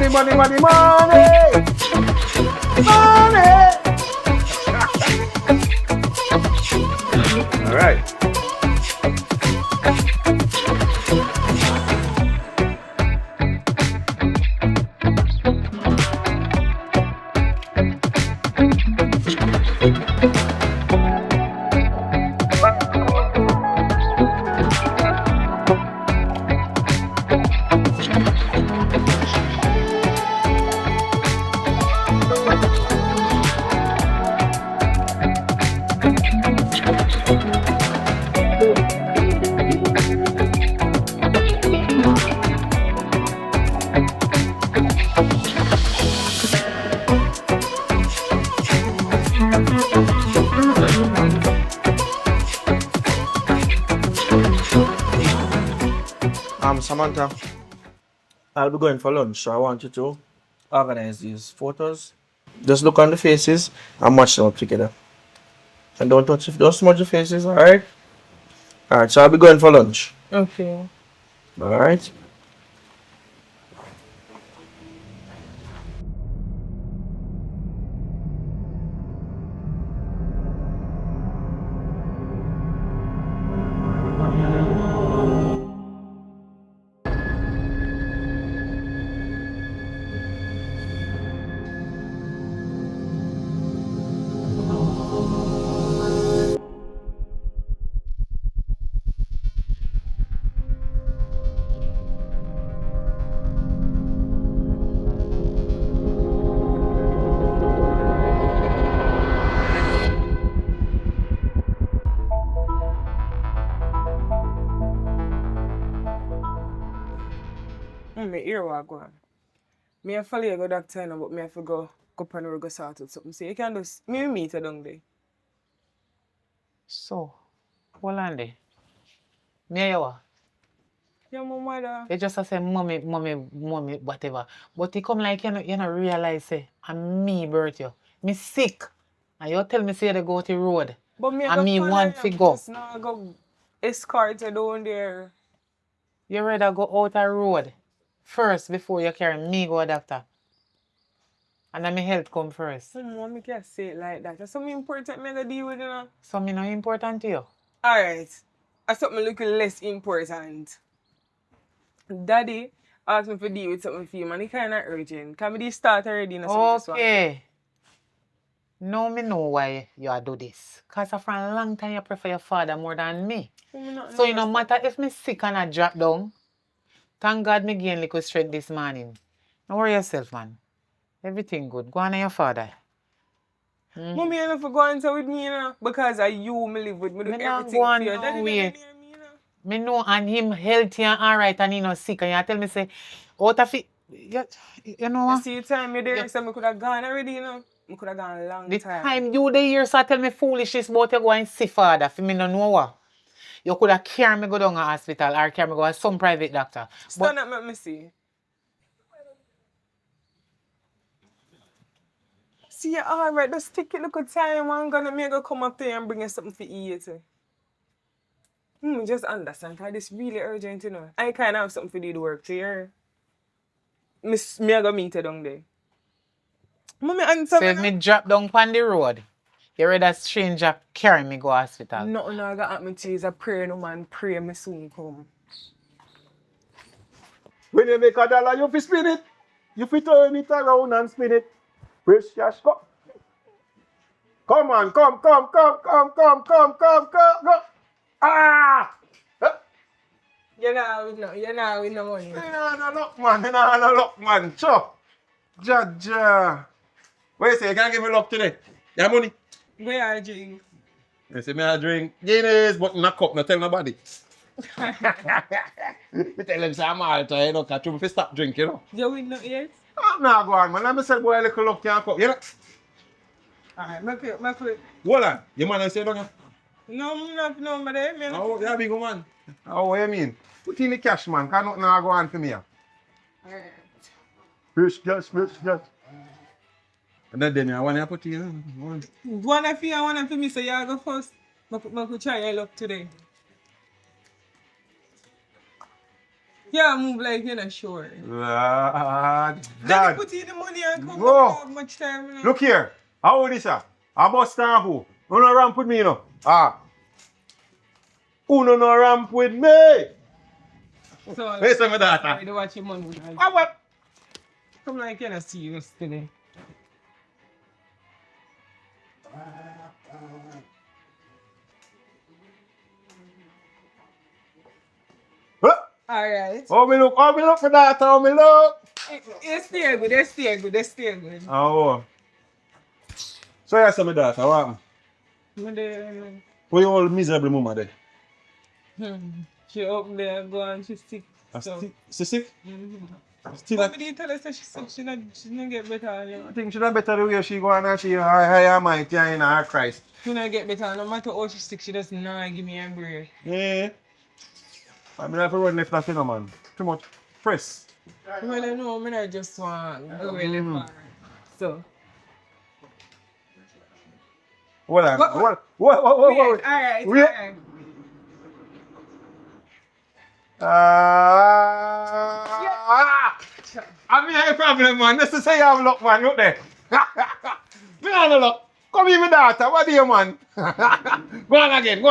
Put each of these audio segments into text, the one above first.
money, money, money, money. Money. All right. Samantha, I'll be going for lunch, so I want you to organize these photos. Just look on the faces and match them up together. And don't smudge the faces, alright? Alright, so I'll be going for lunch. Okay. Alright? My ear was going. Me have follow you go doctor now, but me have to go up and we go sort out something. So you can just me meet her down there. So, hold on there. Me you what? Yeah, my mother. You just say mommy, whatever. But it come like you know realize say I'm me birth you. Me sick. And you tell me say they go to the road. But me And me want to go. Just now go escort you down there. You rather go out the road first before you carry me go to doctor. And then my health come first. Mommy can't say it like that. That's something important me gotta deal with, you know. So me not important to you. Alright. That's something looking less important. Daddy asked me to deal with something for you, man. It's kinda urgent. Can we start already in Okay. Now me know why you do this. Because for a long time you prefer your father more than me. So it no matter if me sick and I drop down. Thank God me gain little strength this morning. Don't worry yourself, man. Everything good. Go on to your father. Mommy, you know for going to with me, you know, because I you me live with me do Me everything not go on for you. no Daddy way. near me, you know. Me know and him healthy and alright and he not sick and you tell me say out of it you know I what? see you time you there, so I could have gone already, you know. I could have gone a long The time. time you the year so tell me foolishness about you go and see father for me no know what. You could have carry me go down to hospital or carry me go to some private doctor. Stand up, let me see. See you alright, just take a little time. I'm gonna make her come up there and bring you something to eat. Just understand, because this really urgent, you know. I kind of have something to do the work to you. Me I go meet her down there. Mommy, answer So if me drop down on the road, you ready a stranger carry me go hospital? Nothing I got happen to you is a prayer, no man. Pray me soon come. When you make a dollar, you fi spin it. You fi turn it around and spin it. Press cash, come. Come on, come. Go. Ah! You know, with no money. You know, no luck, man. So, Jaja. What you say? You can't give me luck today. You have money? Where are you? You say me I drink Guinness, but in a cup, not tell nobody. Me tell them say I'm alter, you know, catch you if you stop drinking, you know. You win not yet? I'm not going, man. Let me say, boy, a little luck can't come. You know? Alright, make it. Hold on. Your man say, don't you? No, but I mean. Oh, yeah, big man. Oh, what you mean? Put in the cash, man, because nothing not go on for me. Alright. Fresh cash. And then I want to put in. One for you, one for me, so you go first. I could try your luck today. Yeah, move like you're not sure. Lord, Daddy Dad. put in the money and come. No. I don't have much time. You know. Look here. How old is that? I must stand who? Who no ramp with me, you know? Ah. Who no ramp with me? So, Where's my daughter? I watch your money. Ah, what? Come like you're not serious today. Huh? Alright. How me look for that? How me look? It's still good, it's still good, it's still good. Oh. So you say my daughter, what? Where you all miserable mama there? She up there, go and she sick. So. She sick? Still but me didn't tell her that she's sick, she not get better. You know. I think she not better the way she go and she high mighty in her Christ. She not get better. No matter how she's sick, she does not give me a break. Yeah. I mean I have to run left that thing, man. Too much press. Well, I know, I just want to go really far. So. What? Alright. I mean, I have a problem, man. This is say you have luck, man. Look there. Me have no luck. Come here, my daughter. What do you, man? Go on again.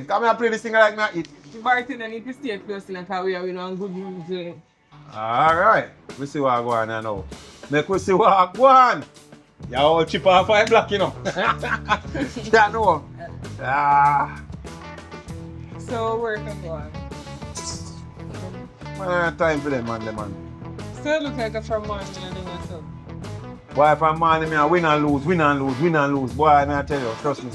Come here, play this thing like me eat. The bartender need to stay close to like how we are on good news. Alright. We see what go on now. Make we see what go on. You all chip off 5 black, you know. Yeah, no. Ah. So, work and go on. Man, time for them, man. Still look like a from morning and then so. Boy, from morning, me win and lose. Boy, I tell you, trust me.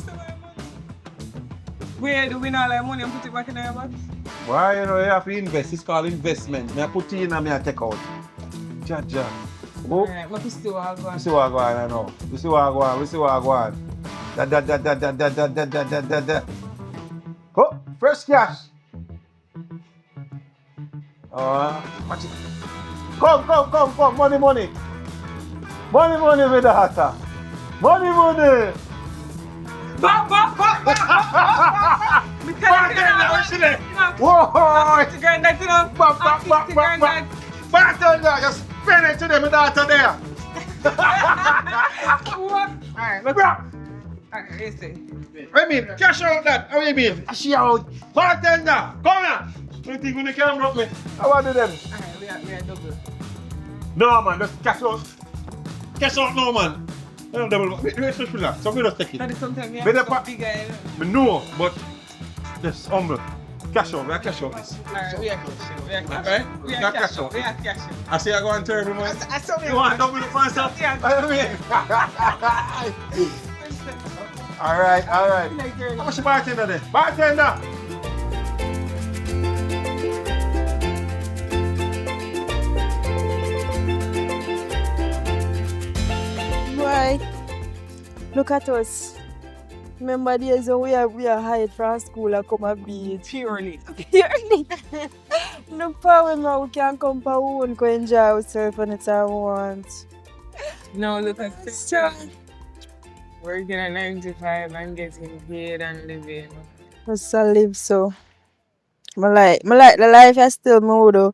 Where do we not like money and put it back in our box? Boy, you know, you have to invest. It's called investment. Me put it in and me take out. Ja. Oh. Alright, but we still all go on. We see what go on, I know. We see what go on. Da. Oh, first cash. Watch it. Come. Money. Money, my daughter. Money. Bop. Me tell you, Whoa! to granddad, you know. Bop. Bartender, just spend it to them, my daughter there. Alright, look. Alright, listen. I mean, cash out that. How you mean? Cash out. Bartender, come here. You think you can rob me? I want to do them. Alright, we are double. No, man, just cash out. Cash out, no, man. I don't double. Wait, relax. So we just take it. That is sometimes we But have the to be bigger. I know, but just humble. Cash out. We are cash out this. Alright, we are cash. Okay? We are cash. I see you going terrible, man. I saw me. You want to double the fans up? Yeah. I mean. Alright. How much the bartender there? Bartender! Boy, look at us. Remember the days when we are hide from school and come and beat. Purely. Look power now, we can come for own, go enjoy ourselves anytime we want. No, look at this. Working at 95 and getting paid and living. Just to live so. I like the life I still would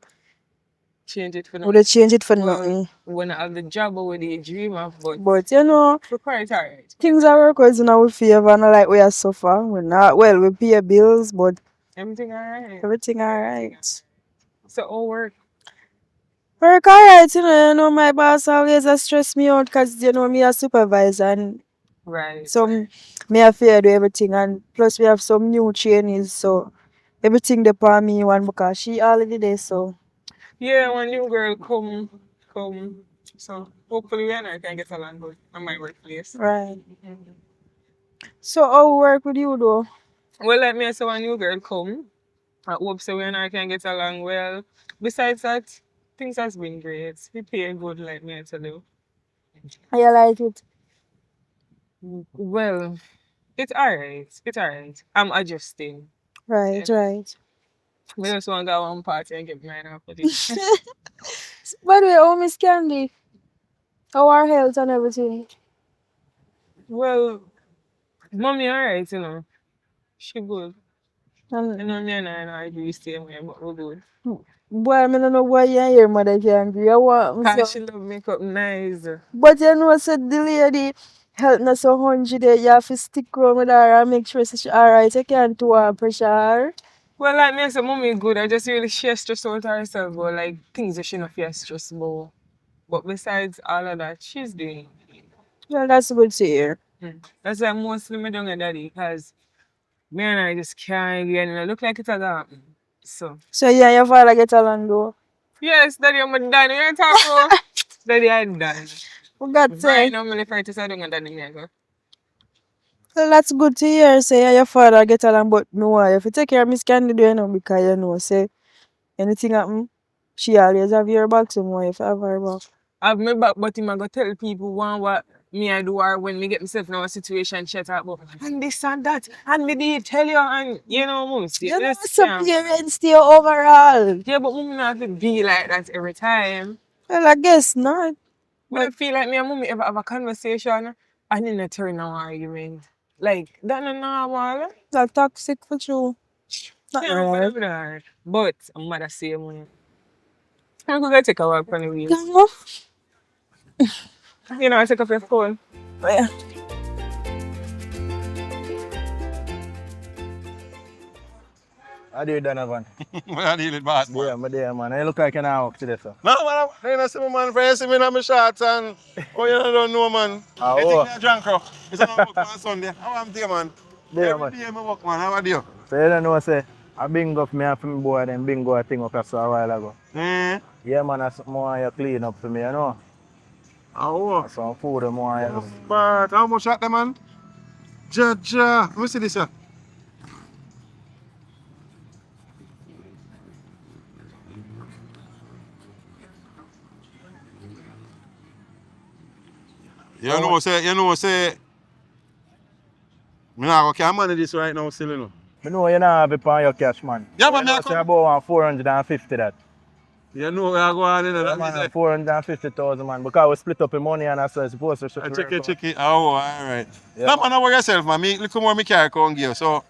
Change it for would change it for Well, nothing. when I have the job what they dream of, but But you know, we're quite alright. things are work out in our favor and like we are suffer. We're not well, we pay bills, but Everything alright. everything alright. So all work. Work alright, you know, my boss always stress me out because you know me a supervisor and Right. so me have to do everything and plus we have some new trainees so everything depend on me one because she already there so Yeah, when new girl come. So hopefully we and I can get along good at my workplace. right. So how work with you though? Well, let me say when new girl come, I hope so we and I can get along well. Besides that, things has been great. We pay good, like me I tell you. You like it? Well, it's alright. I'm adjusting. Right. We just want to go one party and get mine off with it. By the way, how Miss Candy? How our health and everything? Well, mommy alright, you know. She good. I know me and I agree same way, but we'll do it. Boy, I don't know why you hear mother if you angry. I want me Cause so. she love makeup nice. But you know, said the lady health not so 100 there. You have to stick around with her and make sure she's alright. You can't do her pressure her. Well, like me, I say, mommy good. I just really share stress out herself, but like things that she not feel stress about. But besides all of that, she's doing. Well, that's good to hear. That's why mostly me don't get daddy, cause me and I just can't get and it look like it's a happen. So So you and your father get along though. yes, daddy, I'm done. You talk bro. Daddy, I'm done. For God's Right sake. now, I'm trying to say I don't get daddy me. Well, that's good to hear. Say you and your father get along, but me want you to take care of Miss Candy, you know, because you know, say anything happen, she always have your back, so me want you to have her back. I've my back, but him I go tell people one what me I do or when me get myself in a situation chat about and this and that and me did tell you and you know most You know, this it's a scam. parents there overall. Yeah, but mommy not have to be like that every time. Well, I guess not. When I But feel like me and mommy ever have a conversation and then I turn an argument. Like that not normal. that's toxic for sure. Not Yeah, right. whatever that. But I'm mad at same money. I'm gonna take a walk on the wheel. Gango. You know, I take off your phone. Yeah. I do Donovan. What I deal with boss, man? Yeah, I'm there, man. I look like an walk today, sir. No, man, I don't see my man, for you see me in my shorts and, oh, you don't know, man. Ah, You think oh. me a drunk, bro? It's not work on Sunday. How am I man? There, Every man. day I work, man. How are you? So you don't know, say, I bingo for me and for me boy, then bingo a thing up here so a while ago. Eh? Yeah, man, that's more you clean up for me, you know. Oh, Some food and more you but how much shot, man? Jaja. Let me see this, sir. You know, say, me not can manage this right now, still, you know. I know you not have it on your cash, man. Yeah, But man, you me know, I say come. about 450 that. You know where I go on, you know. Yeah, That man, means 450,000, man. Because we split up the money and I said it's supposed to I should check it. Oh, all right. Yeah, No, man. man, don't worry yourself, man. Me, look more me carry come give. So,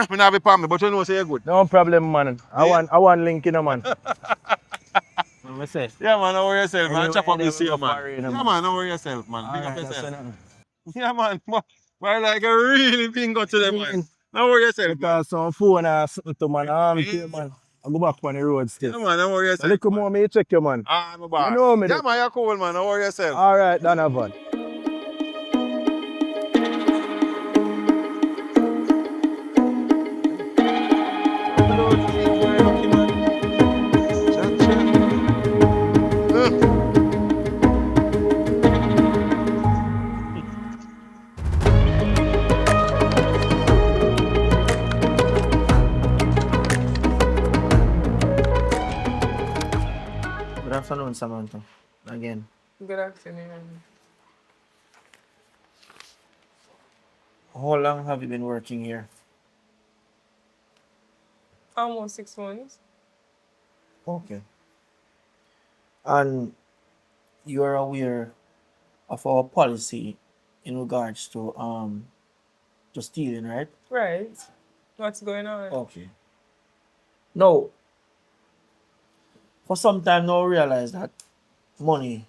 me not be palm me, but you know say you're good. No problem, man. Yeah? I want link, you know, man. Let me say. Yeah, man, don't worry yourself, man. Anyway, Chop up this we here, go man. for it, you Yeah, know, man, don't worry yourself, man. Big up Alright, that's yourself. enough. Yeah, man. But like a really bingo to them, man. Don't worry yourself, man. Because some phone and something to man, man. I go back on the road Yeah, still. man, don't worry A yourself. little Man. more, me check you, man. Ah, my You boss. know me. Yeah, man, you're cool, man. Don't worry yourself. Alright, Donovan. Good afternoon, Samantha. Again. Good afternoon. How long have you been working here? Almost 6 months. Okay. And you are aware of our policy in regards to stealing, right? Right. What's going on? Okay. Now, for some time now, we realize that money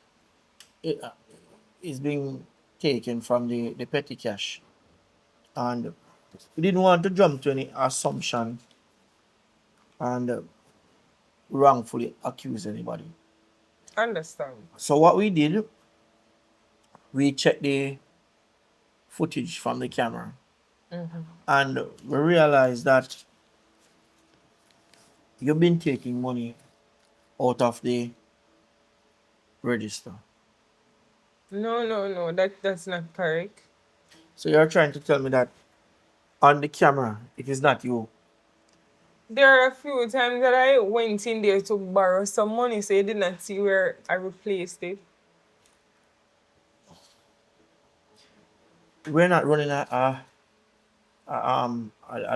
is being taken from the petty cash, and we didn't want to jump to any assumption and wrongfully accuse anybody. Understand. So what we did, we checked the footage from the camera, and we realized that you've been taking money out of the register. No. That's not correct. So you're trying to tell me that on the camera, it is not you. There are a few times that I went in there to borrow some money, so you did not see where I replaced it. We're not running a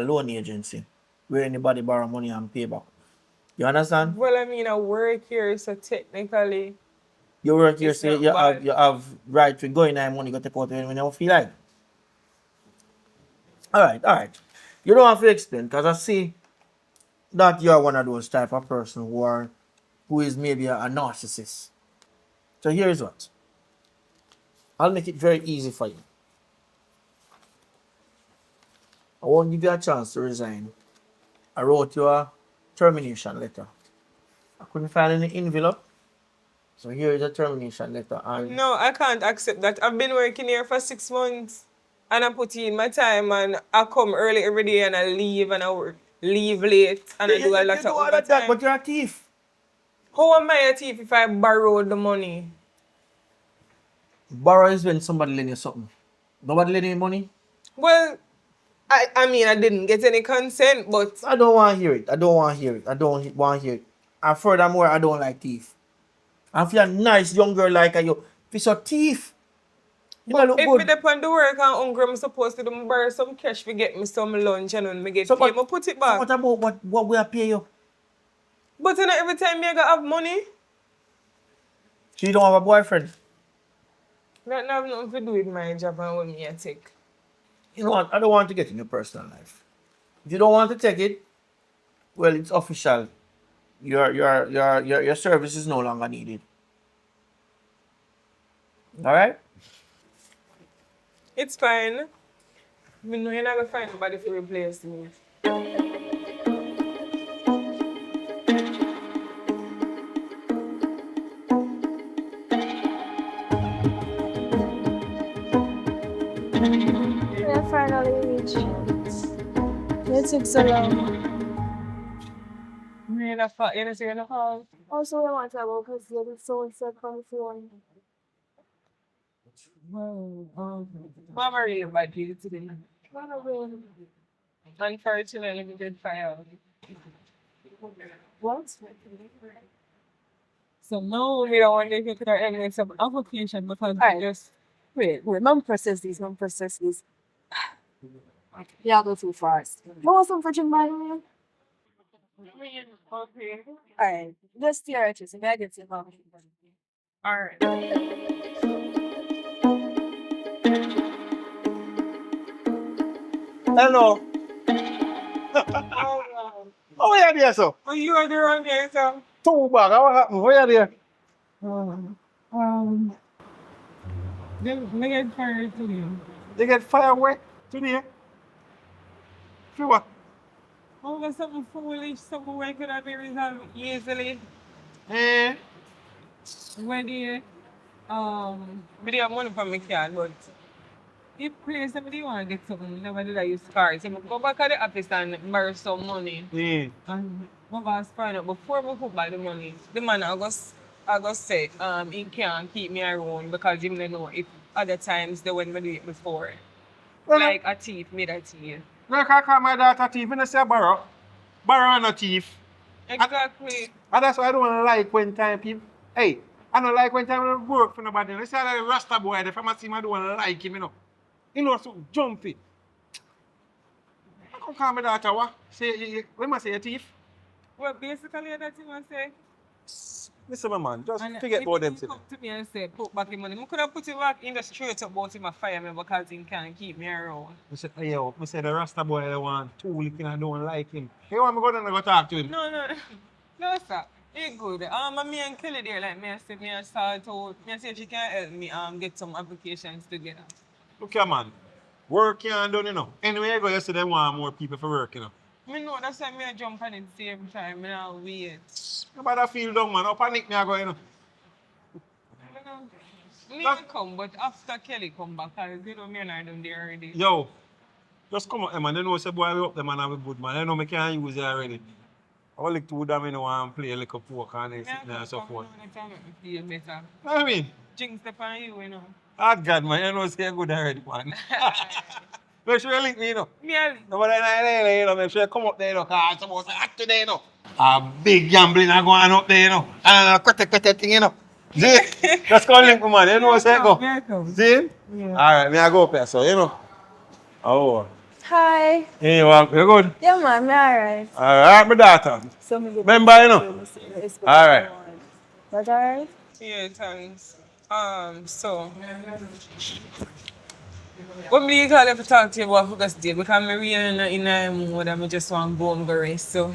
loan agency where anybody borrow money and pay back. You understand? Well, I mean, I work here, so technically, You work here, it's say not you bad. have right to go in and money go take out when you feel like. All right. You don't have to explain, because I see that you are one of those type of person who is maybe a narcissist. So here is what. I'll make it very easy for you. I won't give you a chance to resign. I wrote you a termination letter. I couldn't find any envelope. So here is a termination letter. And No, I can't accept that. I've been working here for 6 months and I put in my time and I come early every day and I leave and I work, leave late and I do a lot you of do all of that, overtime. but you're a thief. How am I a thief if I borrowed the money? Borrow is when somebody lend you something. Nobody lend you money. Well, I mean, I didn't get any consent, but I don't want to hear it. I don't want to hear it. I don't want to hear it. And furthermore, I don't like thief. And if you're a nice young girl like you, if you're a thief, you don't look if me good. depend the work and hungry, I'm supposed to do borrow some cash to get me some lunch and when me get So paid, what- I put it So back. what about what we are pay you? But you know, every time me gotta have money, So you don't have a boyfriend? that have nothing to do with my job and what me I take. You know what? I don't want to get in your personal life. If you don't want to take it, well, it's official. Your service is no longer needed. All right? It's fine. Me know you're not gonna find nobody to replace me. I finally reached it. It took so long. Me in a fa- you know, see in the house. Also, I want to about because you're so sad from the phone. Well, Mama really bad to you today. Unfortunately, we did fire. What? So no, we don't want to get to our evidence of application because Alright. we just Wait, mom process these. Y'all go too fast. You want some for Jamaican? okay. Alright, just stare at you. So I get you home. All right. Hello. Oh, where you there, so? Well, you are there on there, so. Two bag. What happened? Where you there? They get fired today. They get firework today. For what? Oh, that's something foolish, something where could have been resolved easily. Eh? When they, we didn't have money for my card, but if place somebody want to get something, never did I use cards. So I go back at the office and borrow some money. Yeah. And my boss find out before we put back the money, the man I go say he can't keep me around because he don't know if other times they when me do it before. Well, Like a thief made a thief. look, I call my daughter thief. I say borrow. Borrow and a thief. Exactly. And that's why I don't like when time people. Hey, I don't like when time I work for nobody. They say that Rasta boy, the pharmacy, I don't like him, you know. You know, so jumpy. I come call my daughter, what? Say, when I say a thief? Well, basically that's what I say. Listen, my man, just And forget if about them he things. come to me and say, put back the money, I could have put it back in the straight up about him and fire me because he can't keep me around. I said, hey, yo, I said the Rasta boy, I want two licking, I don't like him. Hey, want me go down and go talk to him? No, no, sir. He good. Me and Kelly there, like me, I said, me and start out, me I say if she can help me get some applications together. Look here, man. Work can't done, you know. Anyway, I go yesterday, they want more people for work, you know. Me know that's why me I jump on it same time, me not wait. Nobody feel down, man. No panic, me I go, you know. Me I come, but after Kelly come back, cause you know me and I them there already. Yo, just come out, man. They know say boy we up there, man, have a good man. They know me can't use it already. I will look to them, you know, and play a little poker and they sit there and so forth. Feel better. You know what I mean? Jinx step on you, you know. Oh God, man, you know say good already, man. Make sure you link me, you know. Me I Nobody you know, make sure you come up there, you know, cause it's supposed to hot today, you know. A big gambling are going on up there, you know. And a quite thing, you know. See? Just call link me, man. You know what I'm come, saying? come. See? Yeah. Alright, me I go up there, so you know. Oh. Hi. Hey, you good? Yeah, man, me alright. Alright, my daughter. So me get Remember, you know? Alright. But alright? Yeah, thanks. So What me call if I talk to you about focus date because I'm really in a mood and I just want to go and go rest. So,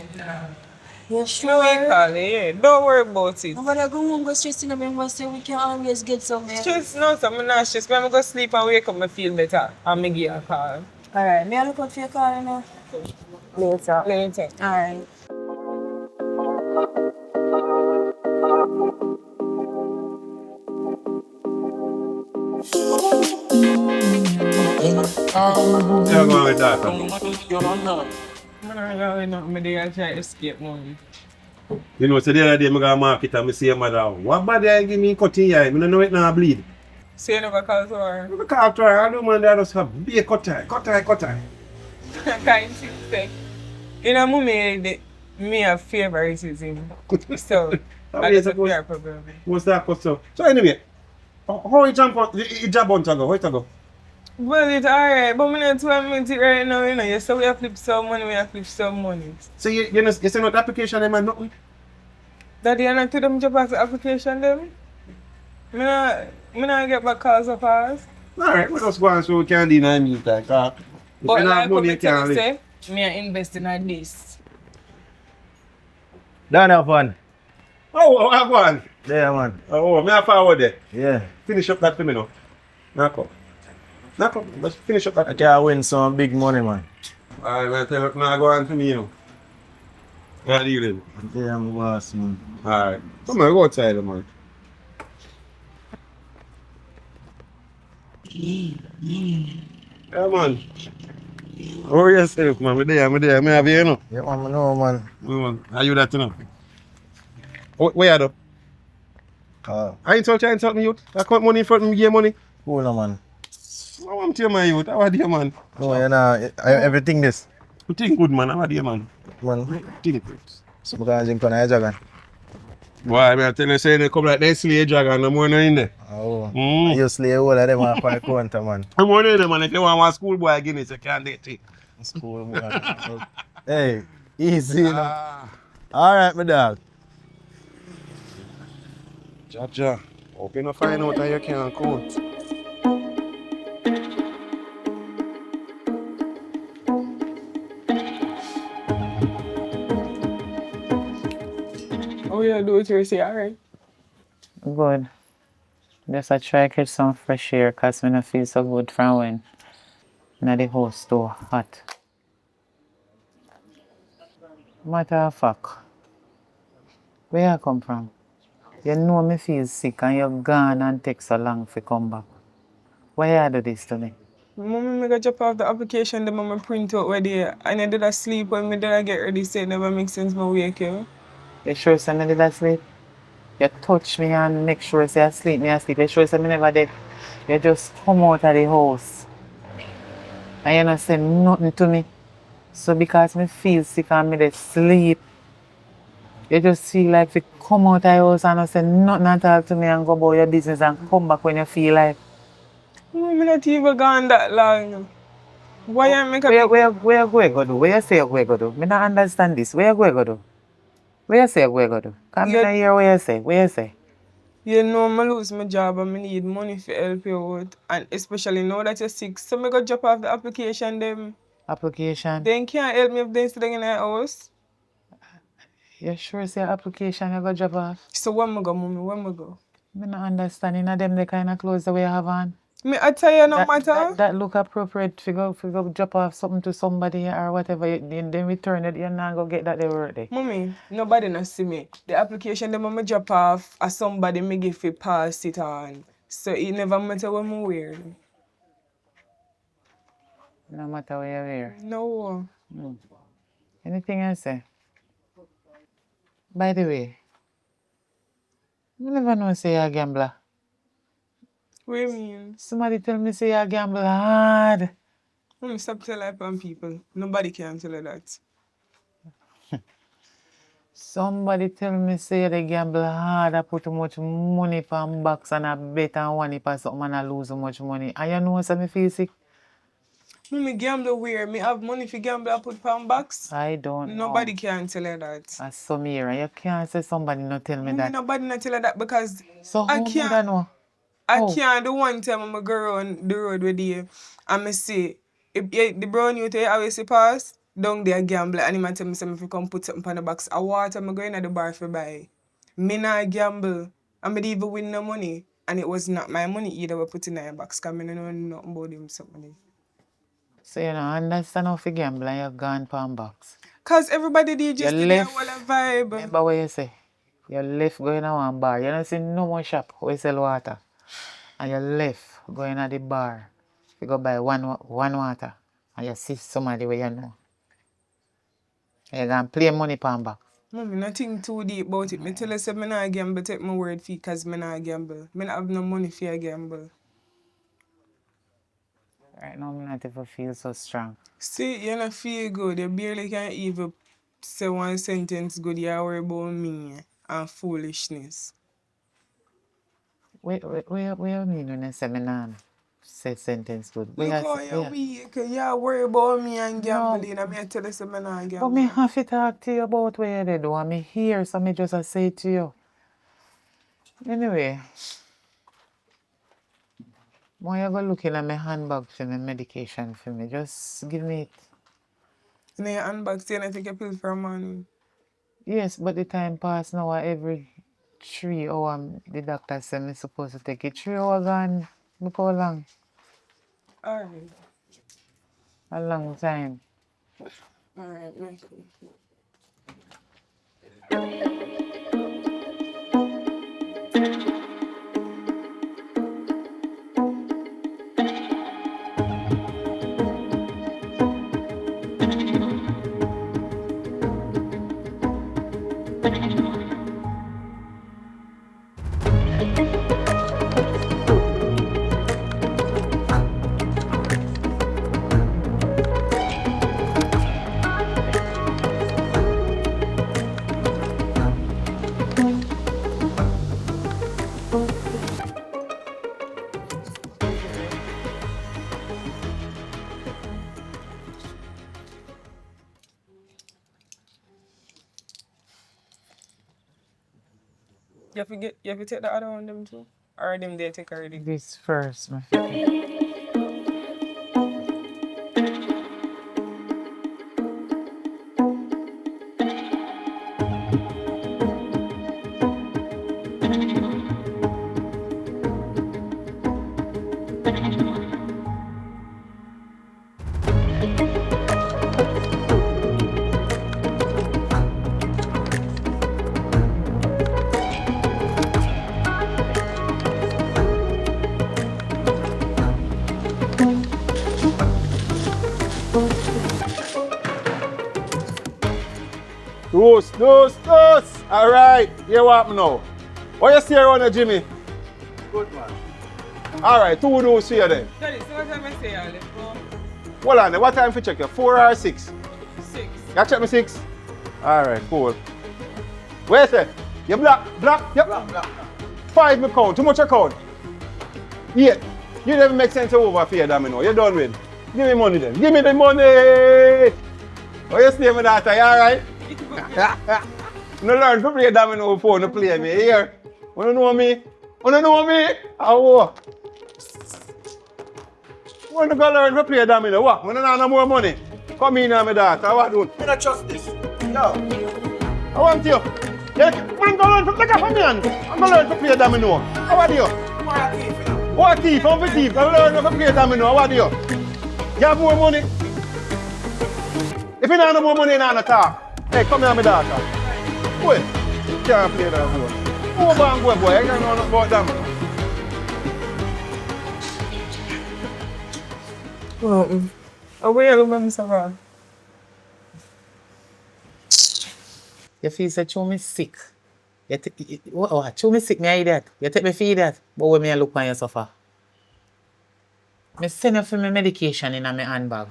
You no we sure? call it, yeah. Don't worry about it. But I go home, go stress in the say we can always get somewhere. Stress, no, so I'm not stressed. When I go sleep and wake up, I feel better. And I give you a call. Alright, may I look out for your call now? Later. Later. Alright. Yeah, go on with that. I try to escape money. You know, so the other day I go to market and I see a mother, what bad they give me cutting eye? I don't know it now bleed. So you never call to her? I can't try, I don't mind that just have be a cut eye. Kind of. You know, me have favoritism. So, I just a fair problem. What's that cost so? So anyway, how you jump on, the job on to go, how it go? Well, it's alright, but I'm not too admit it right now, you know. You say we have flip some money, we have flip some money. So you know, you send out the application them and nothing? That you not to them job as application them? Me not get back calls of ours. Alright, we just go on so we can do in the meantime. If But you don't like have what money, me you tell can't you live. say, me I invest in this. Don't have fun. Oh, I go on. Yeah, man. Oh, me have forward there. Yeah. Finish up that for me now. Knock up. Let's finish up I that. can win some big money, man. Alright, man, tell you, now go on to me, you know. How do you live? Yeah, I'm boss, man. Alright. Come on, go outside, man. Yeah, man. How are yourself, man? I'm there. Me have you, you know. Yeah, man, I know, man. Man, how you that, you know? Where are you? I ain't trying me, youth. I count money in front of me, give money. Cool, no, man. I want to tell my youth. How are you, man? No, you know, everything this. You think good, man. How are you, man? Man, Think good. so I can drink on a dragon. Why, man, I tell you, say they come like they slay dragon, no more no in there. Oh. Mm. You slay all of them off my counter, man. I'm one of them, man. If you want one schoolboy Guinness, you can't get it. School, man. Hey, easy, you know. Ah, All right, my dog. Jaja. Hope you not find out that you can't count. Oh yeah, do it yourself, alright. Good. Just I try catch some fresh air because I feel so good from when in the house too hot. Matter of fact, where you come from? You know me feel sick and you're gone and take so long to come back. Why you do this to me? Mommy, me go drop off the application, the mama print out where they and I did a sleep when me did I get ready, say it never makes sense, me wake you. You sure say me did asleep? You touch me and make sure say asleep, me asleep. You sure say me never did? You just come out of the house and you not say nothing to me. So because me feel sick and me dey sleep, you just feel like to come out of the house and not say nothing at all to me and go about your business and come back when you feel like. Me not even gone that long. Why you make a Where, big... where, where you going to do? Where you say you going to do? Me not understand this. Where you going to do? Where you say you going to do? Come You, in here where you say. Where you say? you know me lose my job and me need money to help you out. And especially now that you're sick. So me go drop off the application them. Application. They can't help me if they staying in the house. You sure say application you go drop off? So when me go, mommy, when me go? Me not understanding of them the kind of clothes the way you have on. Me I tell you no That, matter. that look appropriate to go drop off something to somebody or whatever. Then return it. You not go get that they work there. Mommy, nobody not see me. The application them me drop off as somebody me give fi pass it on. So it never matter what me wear. No matter where you wear. No. Anything else say? By the way, I never know say you're a gambler. What you mean? Somebody tell me say you're a gambler hard. Mommy, stop telling lie on people. Nobody can tell you that. Somebody tell me say they gamble hard, I put too much money for box and I bet and win it for something and I lose so much money. And you know so me feel sick? Mommy, gamble where? Me have money for gamble I put pound box? I don't Nobody know. can tell you that. As some here, you can't say somebody not tell me Mommy, that. nobody not tell you that because So I who would I can't. know? I Oh. can't do one time I go around the road with you and I see if the brown youth I always see pass down there gamble and him a tell me say if you come put something on the box of water I go in at the bar for buy. Me not gamble. I me even win no money. And it was not my money either we put in the box because I don't know nothing about him something. So you know, understand how to gamble and you're gone palm box. Cause everybody did You just to get left. all a vibe. Remember what you say? You left going to one bar. You don't see no more shop where sell water. And you left going to the bar. You go buy one water. And you see somebody where you know. You can play money palm box. Mommy, nothing too deep about it. Me tell you say me not gamble, take my word for it cause me not gamble. Me not have no money for a gamble. Right now, I not even feel so strong. See, you not feel good. You barely can even say one sentence good. You worry about me and foolishness. What you mean when you say me nah say sentence good? Look how you're weak. You worry about me and gambling. And me tell you say me not But gamble. me have to talk to you about what you did. And me here, so me just say to you. Anyway, when you go looking at my handbag for my medication for me, just give me it. And then your handbag saying I take a pill for a man. Yes, but the time pass now. Every 3 hours, the doctor said me supposed to take it. 3 hours gone. Look how long. Alright. A long time. Alright, Michael. You have to take the other one them too? Or them they take already? This first, my friend. Toast. All right, you want me now? What you see around here, Jimmy? Good man. All right, two those here then. Daddy, so what time I say I'll let go? Hold on, what time for check you? 4 or 6? 6. You check me 6? All right, cool. Where is it? You black? Yep. Black. 5 me count. Too much you count? 8. You never make sense to overpay that, me know. You done with? Give me money then. Give me the money! Oh, you stay with that, you alright? No learn to play domino before you play me. Here. You know me? Oh. You go learn to play domino. What? You don't have no more money. Come in here, my daughter. What do? I don't trust this. No. I want you. Yeah, I'm going to learn to look at me. I'm going to learn to play domino. How are you? What thief? I'm a thief. I'm learn to play domino. How are you? You have more money? If you don't have no more money, you don't talk. Hey, come here, my daughter. Boy, you can't play that boy. Go over and go, boy. I don't know nothing about domino. Well, where you look so far? You feel say chew me sick. Chew me sick, me I that. You take me for that. But when me I look on you suffer. Me send you for my medication in my handbag.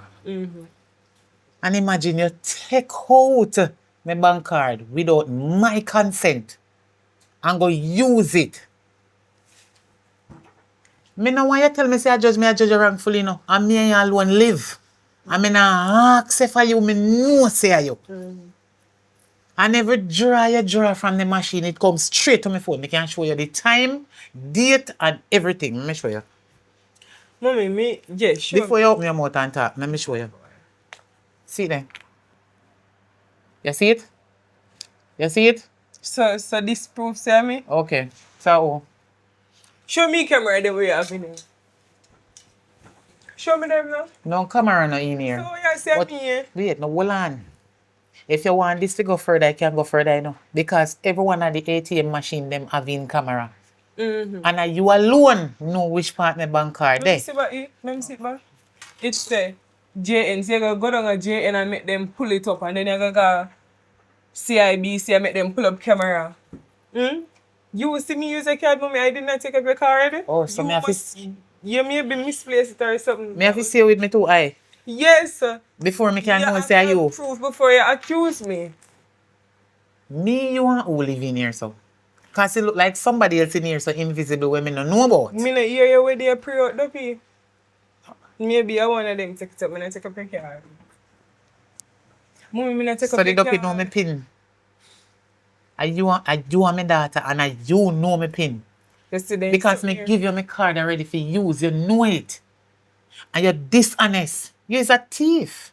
And imagine you take out my bank card without my consent and go use it. Me no want you tell me say I judge you wrongfully no. And me and you alone live. And me not ask for you, me know say you. And every draw from the machine, it comes straight to my phone. I can show you the time, date, and everything. Let me show you. Mommy, yeah, sure. Before you open your mouth and talk, let me show you. See it there? You see it? You see it? So this proves me. Okay. So, Show me camera the way you have in here. Show me them now. no camera no in here. So you see But me here. wait, no, hold on. If you want this to go further, I can go further, you know. Because everyone at the ATM machine, them having camera. And you alone know which part my bank card Let there. me see what it. Let me see what. It's the JN. So you gotta go down a JN and make them pull it up, and then you gotta go CIBC and make them pull up camera. You will see me use a card, mommy. I did not take up your card already. Oh, so you me have must, to... you maybe misplaced it or something. Me have to say with me two eye. Yes. Before me can you know have say to you. proof before you accuse me. Me, you and who live in here, so. Because it look like somebody else in here, so invisible, when me no know about. Me not hear you where they pre-out the pee. Maybe I one of them take it up when I take up your card. Mommy, me not take So up they your don't know card. me pin. And you and my daughter, and you know me pin. Yesterday, Because so me here. give you my card already for use, you know it. And you're dishonest. You're a thief.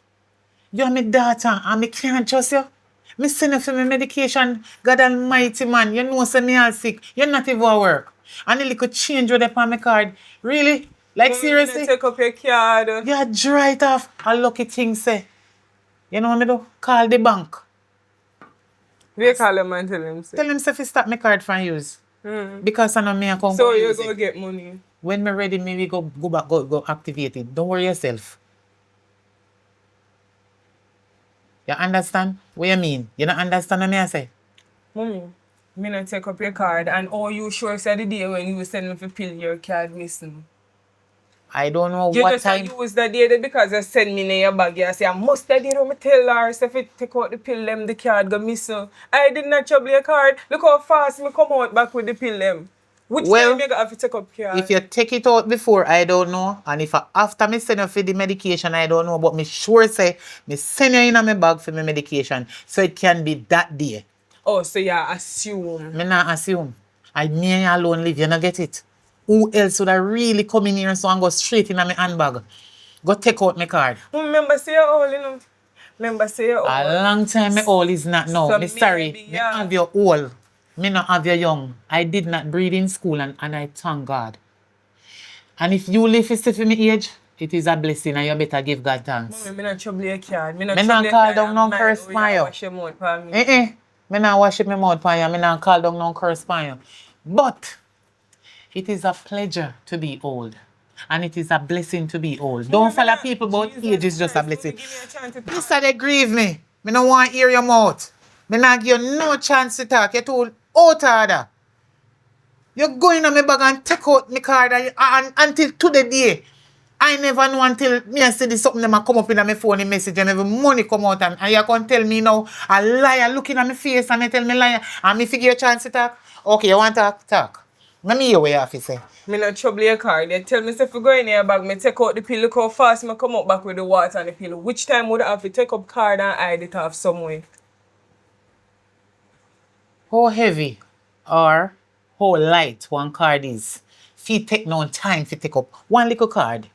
You're my daughter, and me can't trust you. Me send you for my medication. God almighty, man. You know say me all sick. You're not even at work. And the little change with upon my card. Really? Like Mommy, seriously? me not take up your card. You're dry it off. A lucky thing say. You know what me do? Call the bank. We call him and tell him. Say. Tell him say fi stop my card from use. Because I know me I come So go you use go it. get money. When me ready, me we go back, go activate it. Don't worry yourself. You understand? What you mean? You don't understand what me I say? Mommy, me not take up your card, and all you sure said the day when you send me for pill your card missing. I don't know You what just time. use that day because you send me in your bag. You say, I must have did what me tell her. So if you take out the pill, them the card go missing. I did not trouble your card. Look how fast me come out back with the pill them. Which Well, time you got to take up card? If you take it out before, I don't know. And if after me send you for the medication, I don't know. But me sure say, me send you in my bag for my medication. So it can be that day. Oh, so you assume. Me not assume. I me and you alone live, you not get it. Who else would I really come in here so and go straight in my handbag? Go take out my card. Remember say you're old, you know. Remember say you're old. A long time me old is not now. So me sorry. maybe, Me yeah. have your old. Me not have your young. I did not breed in school and I thank God. And if you live for me age, it is a blessing and you better give God thanks. Mommy, me not trouble your card. Me not call down no curse for you. Wash your mouth for me. Me not wash my mouth for you. Me not call down no curse for you. But it is a pleasure to be old. And it is a blessing to be old. Don't follow people about age is just a blessing. This they grieve me. Me no want to hear your mouth. Me not give you no chance to talk. You're too out order. You go in on my bag and take out my card and until to the day. I never know until me I see this something that come up in my phone and message and every money come out and you can tell me now a liar looking at my face and you tell me liar and me figure a chance to talk. Okay, you want to talk? Talk. Let me hear what you have to say. Me not trouble your card. They tell me if you go in your bag, me take out the pill, look how fast me come up back with the water and the pill. Which time would I have to take up card and hide it off somewhere? How heavy or how light one card is? If you take no time to take up one little card.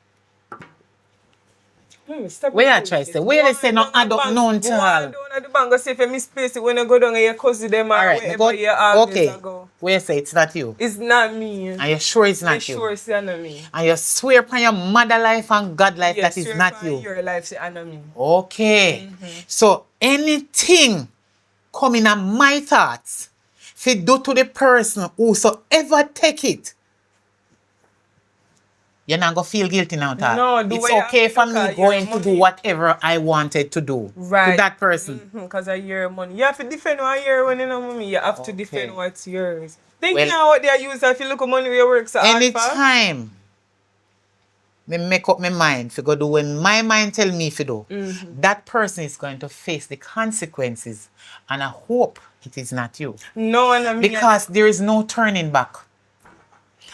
Where I try to say? Where they say no add up none to all? Go on down at the bank, go see if you misplace it when you go down and your cousin them or Alright, wherever you always go. Where you say it's not you? It's not me. And you're sure it's not you? Sure it's not me. And you swear upon your mother life and God life that is not you? Your life is not me. Okay. So anything coming on my thoughts, if you do to the person whosoever take it, you're not going to feel guilty now, Tad. No, do it's what you okay have for to me do, going your to do money. whatever I wanted to do to that person. Because of your money. You have to defend what your money, you know, mommy. You have to defend what's yours. Think Well, now what they use if you look at money where you work so hard for. Anytime me make up my mind to go do when my mind tell me to do, that person is going to face the consequences. And I hope it is not you. No, and I mean, Because there is no turning back.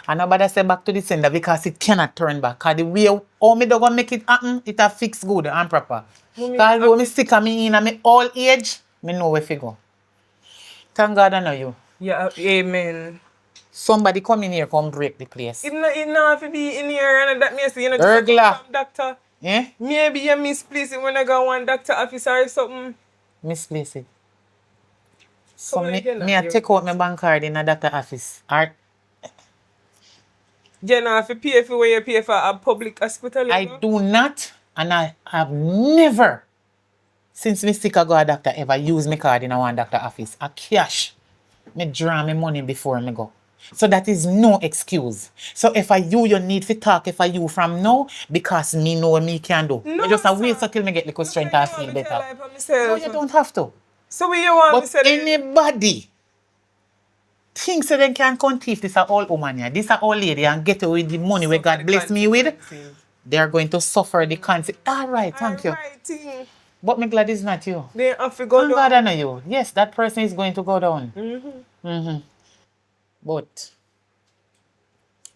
And nobody say back to the sender because it cannot turn back. Because the way how me do go make it happen, it a fix good and proper. Because when me stick on me in my old age, me know where to go. Thank God I know you. Yeah, amen. Somebody come in here, come break the place. It not have to be in here and that me say, you know, just Burglar. come from doctor. Eh? Maybe you misplace it when I go one doctor office or something. Misplace it. So Come on, Jenna. me I take out my bank card in a doctor office. Or Jenna, have to pay for where you pay for a public hospital. I do not, and I have never, since me sick I go a doctor, ever use my card in a one doctor office. A cash. Me draw my money before me go. So that is no excuse. So if I you need to talk if I you from now, because me know me can do. No, me just a wait sir. till me get little strength You and want feel me better. tell lie for myself. No, you don't have to. So what you want me But say? anybody thinks that they can come thief this a old woman here, this a old lady and get away with the money where God bless me with, they are going to suffer the consequences. All right, thank you. Alrighty. But me glad it's not you. They have to go Thank down. God I know you. Yes, that person is going to go down. Mm-hmm. But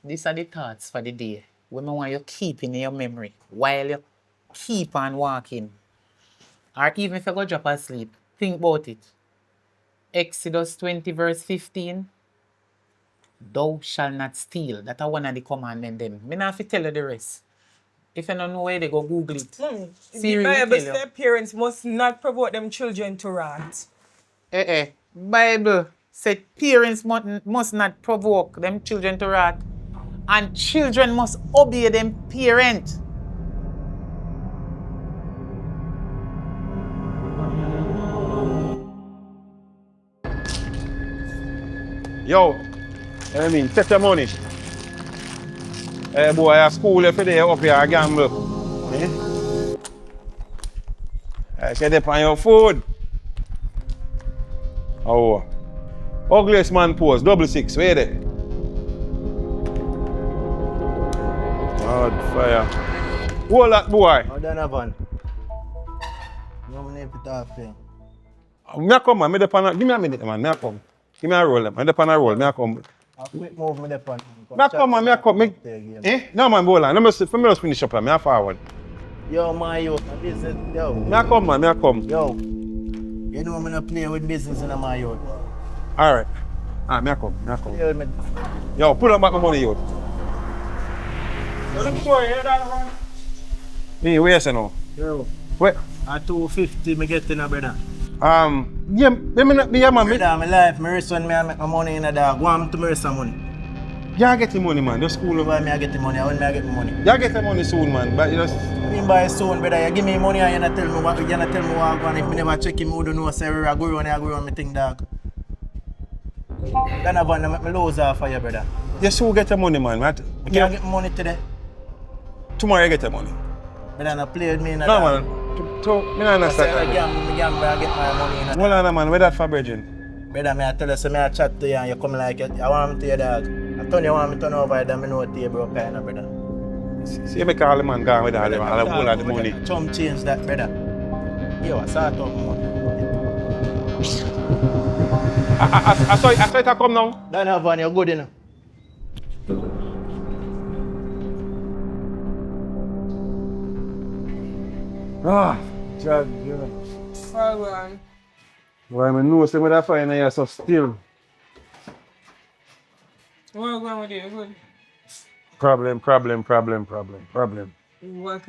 these are the thoughts for the day. When I want you keep in your memory while you keep on walking. Or even if you go drop asleep, think about it. Exodus 20 verse 15. Thou shalt not steal. That's one of the commandments them. Me not have to tell you the rest. If you don't know where they go, Google it. The Bible says parents must not provoke them children to wrath. Bible said parents must not provoke them children to wrath. And children must obey them parent. Yo, I mean, take your money. Hey boy, at school if you up here gamble. Eh? I get up on your food. Oh. Ugliest man pose, 66, where there? God fire. Hold that boy. How done Van? No me need to talk to him. Me a come man, me dey pan. Give me a minute man, me a come. Give me a roll, man. Me dey pan a roll, me a come. A quick move me dep on. Me a come man, me a come. Eh? No man, boy, let me just finish up, me a forward. Yo, my youth, this is yo. Me a come man, me a come. Yo, you know I'm gonna play with business in my youth. Alright. Me a come, me a come. Yo, me. Yo, put on back my money, yo. Me, where you say now? Yo, Wait. at 250 me get in a brother. Yeah, me not be a man. Brother, my life, my rest when me I make my money in a dog. Want to me rest some money. Yeah, get the money, man. Just cool. Why me I get the money? When me I get the money? Yeah, get the money soon, man. But you just. I mean by soon, brother. You give me money and you not tell me what I want. If me never check him, who don't know say I go on me thing dog. Then I want to make me lose off for you, brother. You soon get the money, man. I can't get money today. Tomorrow you get the money. Brother, not play with me in a No, dog. man. So, me not understand. I gamble, I get my money in a dog. Hold on, man. Where that for, Bridget? Brother, me I tell you, so me I chat to you and you come like it. I want me to your dog. I told you want me to turn over there, me know what you broke kind of, brother. See, you make all the man go with all the whole of the money. Chum change that, brother. Yo, I saw it up, man. I saw it come now. Don't have one, you're good enough. Judge, yeah. Well, on. Why I know say with that fire now you're so still. What going with you? Good. Problem. What kind of problem? What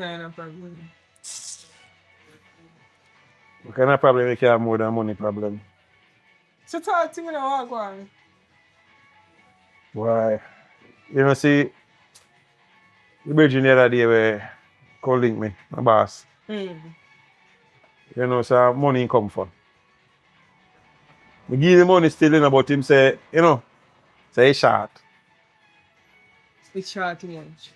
kind of problem you can have more than money problem? So talk to me now, what going? Why? You know, see, the Bridget the other day where called link me, my boss. You know, so money come for. I give the money still in about him say, you know, say he short. It's short too much.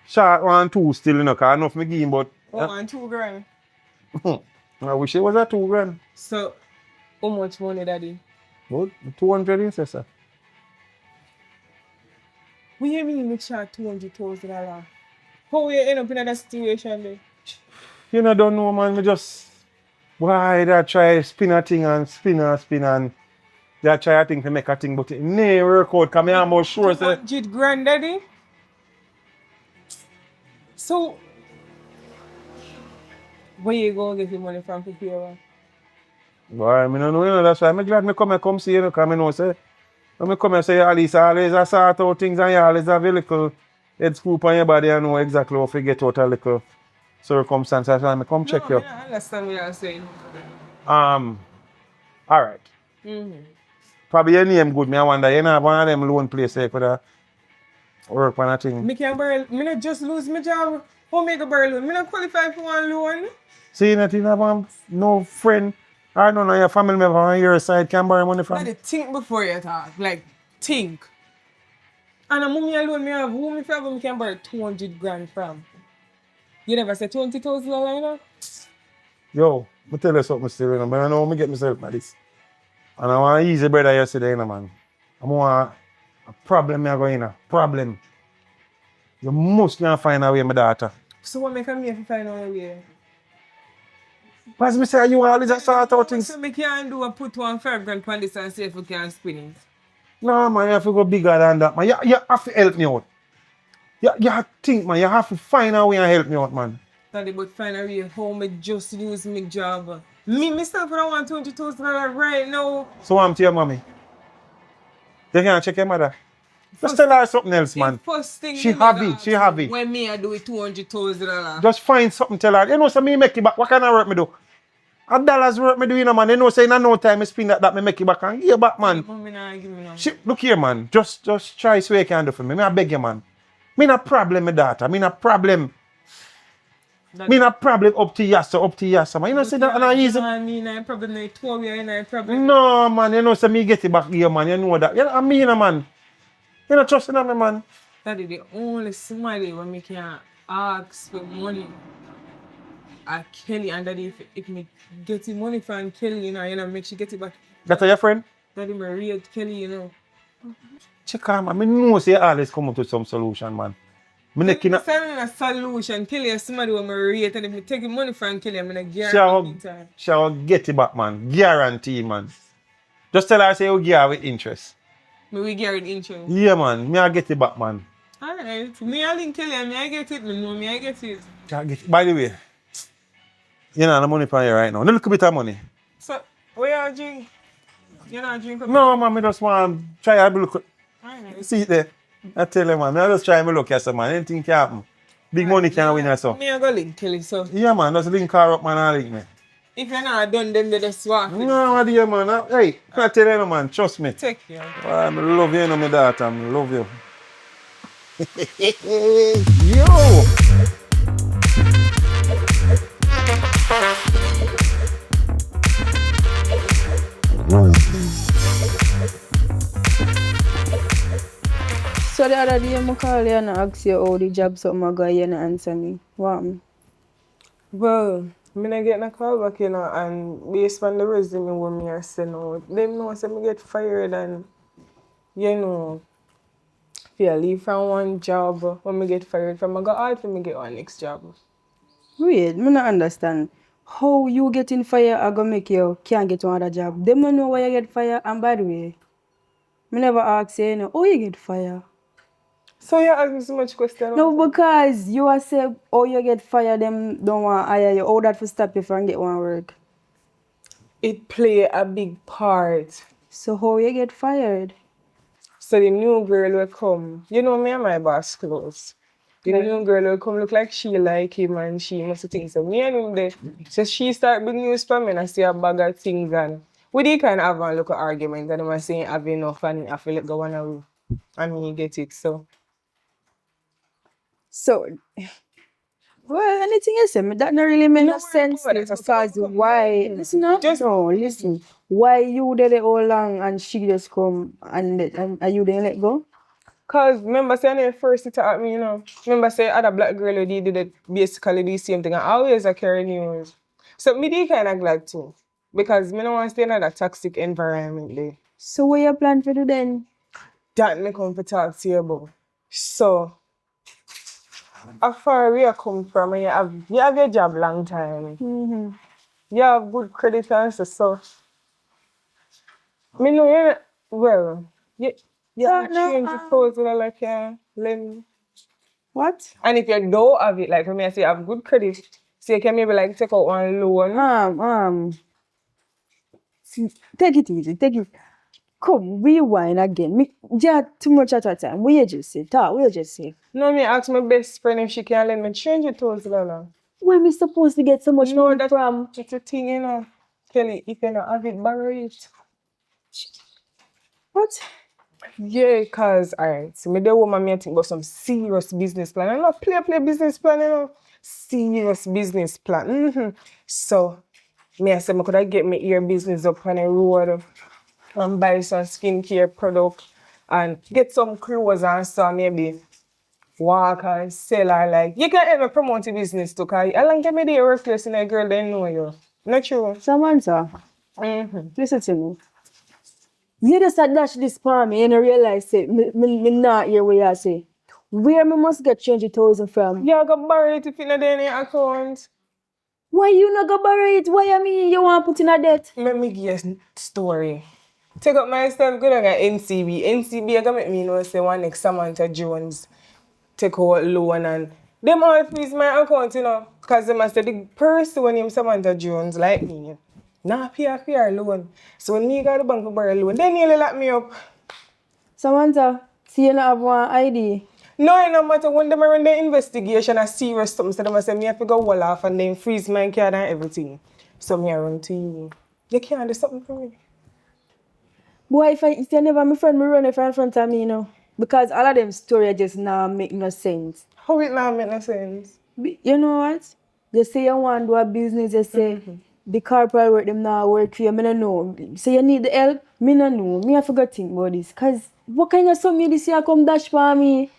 Short 1 2 still, you know, cause enough me give him, but And $2,000. I wish it was a $2,000. So, how much money, Daddy? What? 200 you say, sir? What do you mean you short $200,000? How you end up in that situation then? You know, don't know, man. Me just why they try spin a thing and spin and they try a thing to make a thing, but it never work out. Cause me almost sure say $200,000, Daddy? So, where you go get the money from, Fifiora? Boy, I don't know, you know, that's why I'm glad I come see you, because I know, say, when I come here, say, at least always I sort out things and you always have a little head screw on your body and know exactly how to get out a little circumstance. That's why I come check No, you. I understand what you're saying. All right. Mm-hmm. Probably your name good, me I wonder, you know, one of them loan place you could work on a thing. Me can't borrow, me not just lose my job. How me go borrow loan? Me not qualify for one loan. See, you not have no friend or none of your family member on your side can borrow money from? Like, think before you talk. Like, think. And a mommy alone, me have who me have, me can borrow 200 grand from. You never say $20,000, you know? Yo, me tell you something still, you know, but I know me get myself like this. And I want to easy brother yesterday, you know, man. I want a problem me I go in a problem. You must not find a way, my daughter. So what make me if you find out a way? As me say, you always just sort out things. So me can't do a put 1 5 grand on this and see if we can spin it. No, man, you have to go bigger than that, man. You have to help me out. You have to think, man. You have to find a way and help me out, man. Daddy, but find a way how me just use my job. Me myself, I don't want $20,000 right now. So I'm to your mommy. You can't check your mother. Just tell her something else, man. First thing She have it. She have it. when me I do it $200,000. Just find something, tell her. You know, so me make it back. What kind of work me do? $1 work me do, you know, man. You know, say in no time I spend that me make it back and give you back, man. Mommy nah give me no. Look here, man. Just try so you can do for me. Me I beg you, man. Me not problem, my daughter. Me not problem. Me not problem up to yassa, man. You know, say that not easy. I mean, I problem, I told you, I problem. No, man. You know, say me get it back here, man. You know that. You know, I mean, man. You know, trust in me, man. Daddy, the only somebody when me can ask for money are Kelly, and daddy, if me get the money from Kelly, you know, make she get it back. That's your friend? Daddy, me rate Kelly, you know. Check her, man. I know say you always come up with some solution, man. Me If not me find a solution, Kelly is somebody when me rate, and if me take the money from Kelly, I'm gonna guarantee. she will get it back, man. Guarantee, man. Just tell her say you give her with interest. Me we guarantee interest. Yeah, man. Me I get it back, man. Alright. Me I link Kelly and me I get it, me know me I get it. By the way, you know the money for you right now. A little bit of money. So, where you drink? You not drink? No, man. Me just want to try to look. Alright. See it there. I tell you, man. I just try to look at some, man. Anything can happen. Big money can win or so. Me I go link Kelly, so. Yeah, man. Just link her up, man. And link me. If you're not done, then they just walk. No, my dear, man. Hey, I tell you, man. Trust me. Take care. I love you, you know, my daughter. I love you. Yo! So the other day, I call you and ask you how the job something I got you and answer me. What happened? Well, me not get a call back, you know, and based on the resume what me are send out, them know say me get fired and, you know, if you leave from one job, when me get fired from, I go hard for me get one next job. Wait, I don't understand. How you getting fired I go make you can't get another job? Them don't know why you get fired. And by the way, I never ask you, how you get fired? So you ask me so much question. No, because you are say, oh, you get fired, them don't want to hire you. How that for stop you from get one work? It play a big part. So how you get fired? So the new girl will come. You know me and my boss close. The new girl will come look like she like him and she must think so. Me and him there. So she start bring news for me and I see a bag of things and we did kind of have a little argument and I was saying have enough and I feel like go on away. And me get it so. So, well, anything you say, that not really make no sense because why? Listen up. Listen. Why you did it all long and she just come and you didn't let go? Cause remember saying the first it at me, you know. Remember say other black girl who did it basically the same thing. I always carry news. So me did kinda glad too. Because me don't want to stay in that toxic environment there. So what you plan to do then? That me come to talk to you about. So how far we are come from and you have your job long time. Mm-hmm. You have good credit and so. Me know you well. You have $300,000 can lend me. What? And if you don't have it, like I say, you have good credit, so you can maybe like take out one loan. take it easy, take it. Come, rewind again. Me, yeah, too much at a time. What you just say? Talk, what you just say? No, me ask my best friend if she can lend me change it towards Lala. Where we supposed to get so much No, money from? that's a thing, you know. Kelly, if you don't have it, borrow it. What? Yeah, cause alright, so me the woman me think about some serious business plan. I not play business plan, you know. Serious business plan. So me I said I could get my ear business up on the road and buy some skincare product and get some clothes and so maybe walk and sell or like you can help me promote the business too, cause I like me the workplace in a girl they know you. Not true. Samantha, listen to me. You just a dash this for me and I realize say, me not hear what you say. Where me must get 20,000 from? Yeah, I got borrow it if you not there in your account. Why you not go borrow it? Why I mean you want to put in a debt? Let me give you a story. Take up myself, go down at NCB. NCB, I got make me know say one next Samantha Jones take out loan and them all freeze my account, you know. Because them say the person when him Samantha Jones like me, nah pay a loan. So when me got the bank to borrow loan, they nearly lock me up. Samantha, see you not have one ID. No, no matter when them run the investigation, a serious something, so them say me have to go wall off and then freeze my card and everything. So me I run to you. You can't do something for me. Boy, if you never my friend, me run it in front of me, you know. Because all of them story just now make no sense. How it not make no sense? You know what? You say you want to do a business, you say the corporate work them now work for you, me no know. Say you need the help, me no know. Me I forgot to think about this. Cause what kind of something this year come dash for me?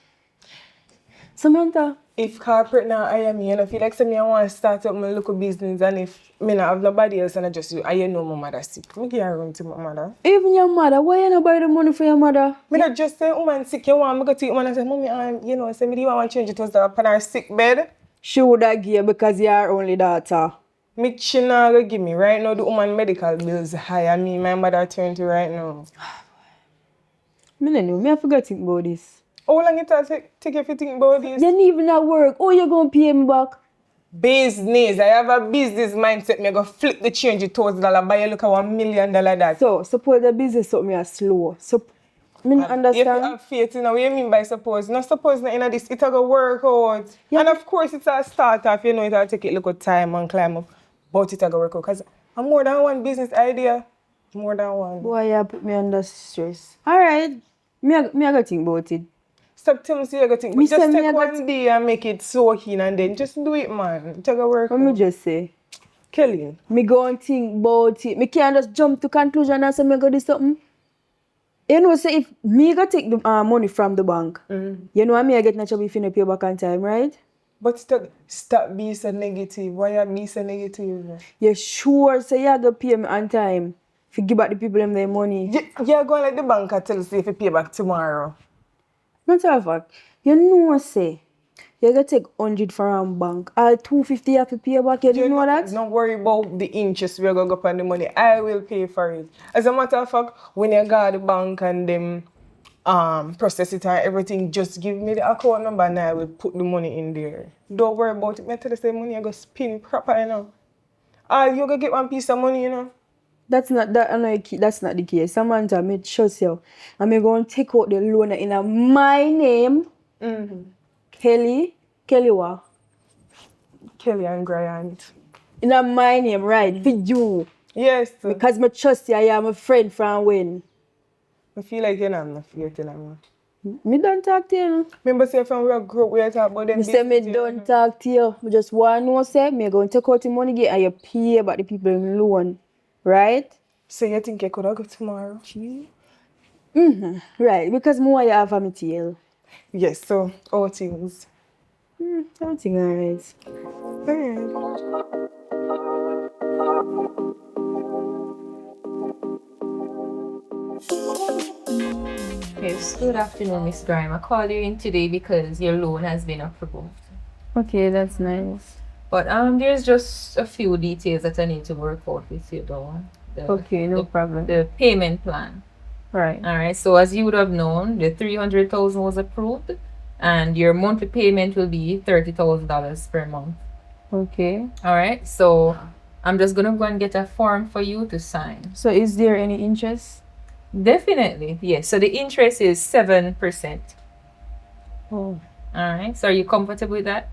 Samantha. If corporate now hire me, you know, feel like say me I want to start up my local business and if me not have nobody else and I just you know my mother sick. Me can't run to my mother. Even your mother, why you not buy the money for your mother? Me not just say woman sick, you want me go to woman and say, Mommy, you know, say me do you want to change it to upon her sick bed? She would have give you because you are only daughter. Me she not gonna give me right now the woman medical bills high and me my mother 20 right now. Me no know, me I forgot to think about this. How long it take if you think about this? You need even at work. Oh, you gonna pay me back? Business. I have a business mindset. Me go flip the change it $1,000 buy you look at $1 million that. So suppose the business something is slow. So me If you understand. have faith, you know what you mean by suppose. Not suppose not in this, it'll go work out. Yeah. And of course it's a start off, you know, it'll take a little time and climb up. But it'll go work out. Because I'm more than one business idea. More than one. Boy, you put me under stress. Alright. Me I gotta think about it. Stop telling me you go think. Me But just say me take I got- one day and make it so keen and then just do it, man. It'll go work What me out. just say? Kelly. Me go and think about it. Me can't just jump to conclusion and say me go do something. You know, say if me go take the money from the bank, you know, I get in trouble if you don't pay back on time, right? But stop being so negative. Why you be so negative? You sure say you go pay me on time if you give back the people them their money. You're going like the bank and tell us if you pay back tomorrow. Matter of fact, you know say you gotta take 100 from bank. All 250 you have to pay back. You know that? Don't worry about the interest we're going to go on the money. I will pay for it. As a matter of fact, when you go to the bank and them process it and everything, just give me the account number and I will put the money in there. Don't worry about it. I tell you say money I go spin proper, you know. You go get one piece of money, you know. That's not that. I know that's not the case. Samantha, me trust you. I'm going to take out the loan in my name. Kelly what? Kelly and Bryant. In my name, right? For you. Yes. Because me trust you. I am a friend from when. I feel like you're not feeling me. Me don't talk to you. Remember say from we grew up we talk about them. Me say me don't talk to you. Me just want to know say me going to take out the money again and you pay back the people in loan. Right? So you think I could have go tomorrow? Right. Because more you have a material. Yes, so all things. Something alright. Yes, good afternoon, Miss Grime. I called you in today because your loan has been approved. Okay, that's nice. But there's just a few details that I need to work out with you though. Okay, no problem. The payment plan. Right. Alright, so as you would have known, the 300,000 was approved and your monthly payment will be $30,000 per month. Okay. Alright, so I'm just gonna go and get a form for you to sign. So is there any interest? Definitely, yes. So the interest is 7%. Oh. All right. So are you comfortable with that?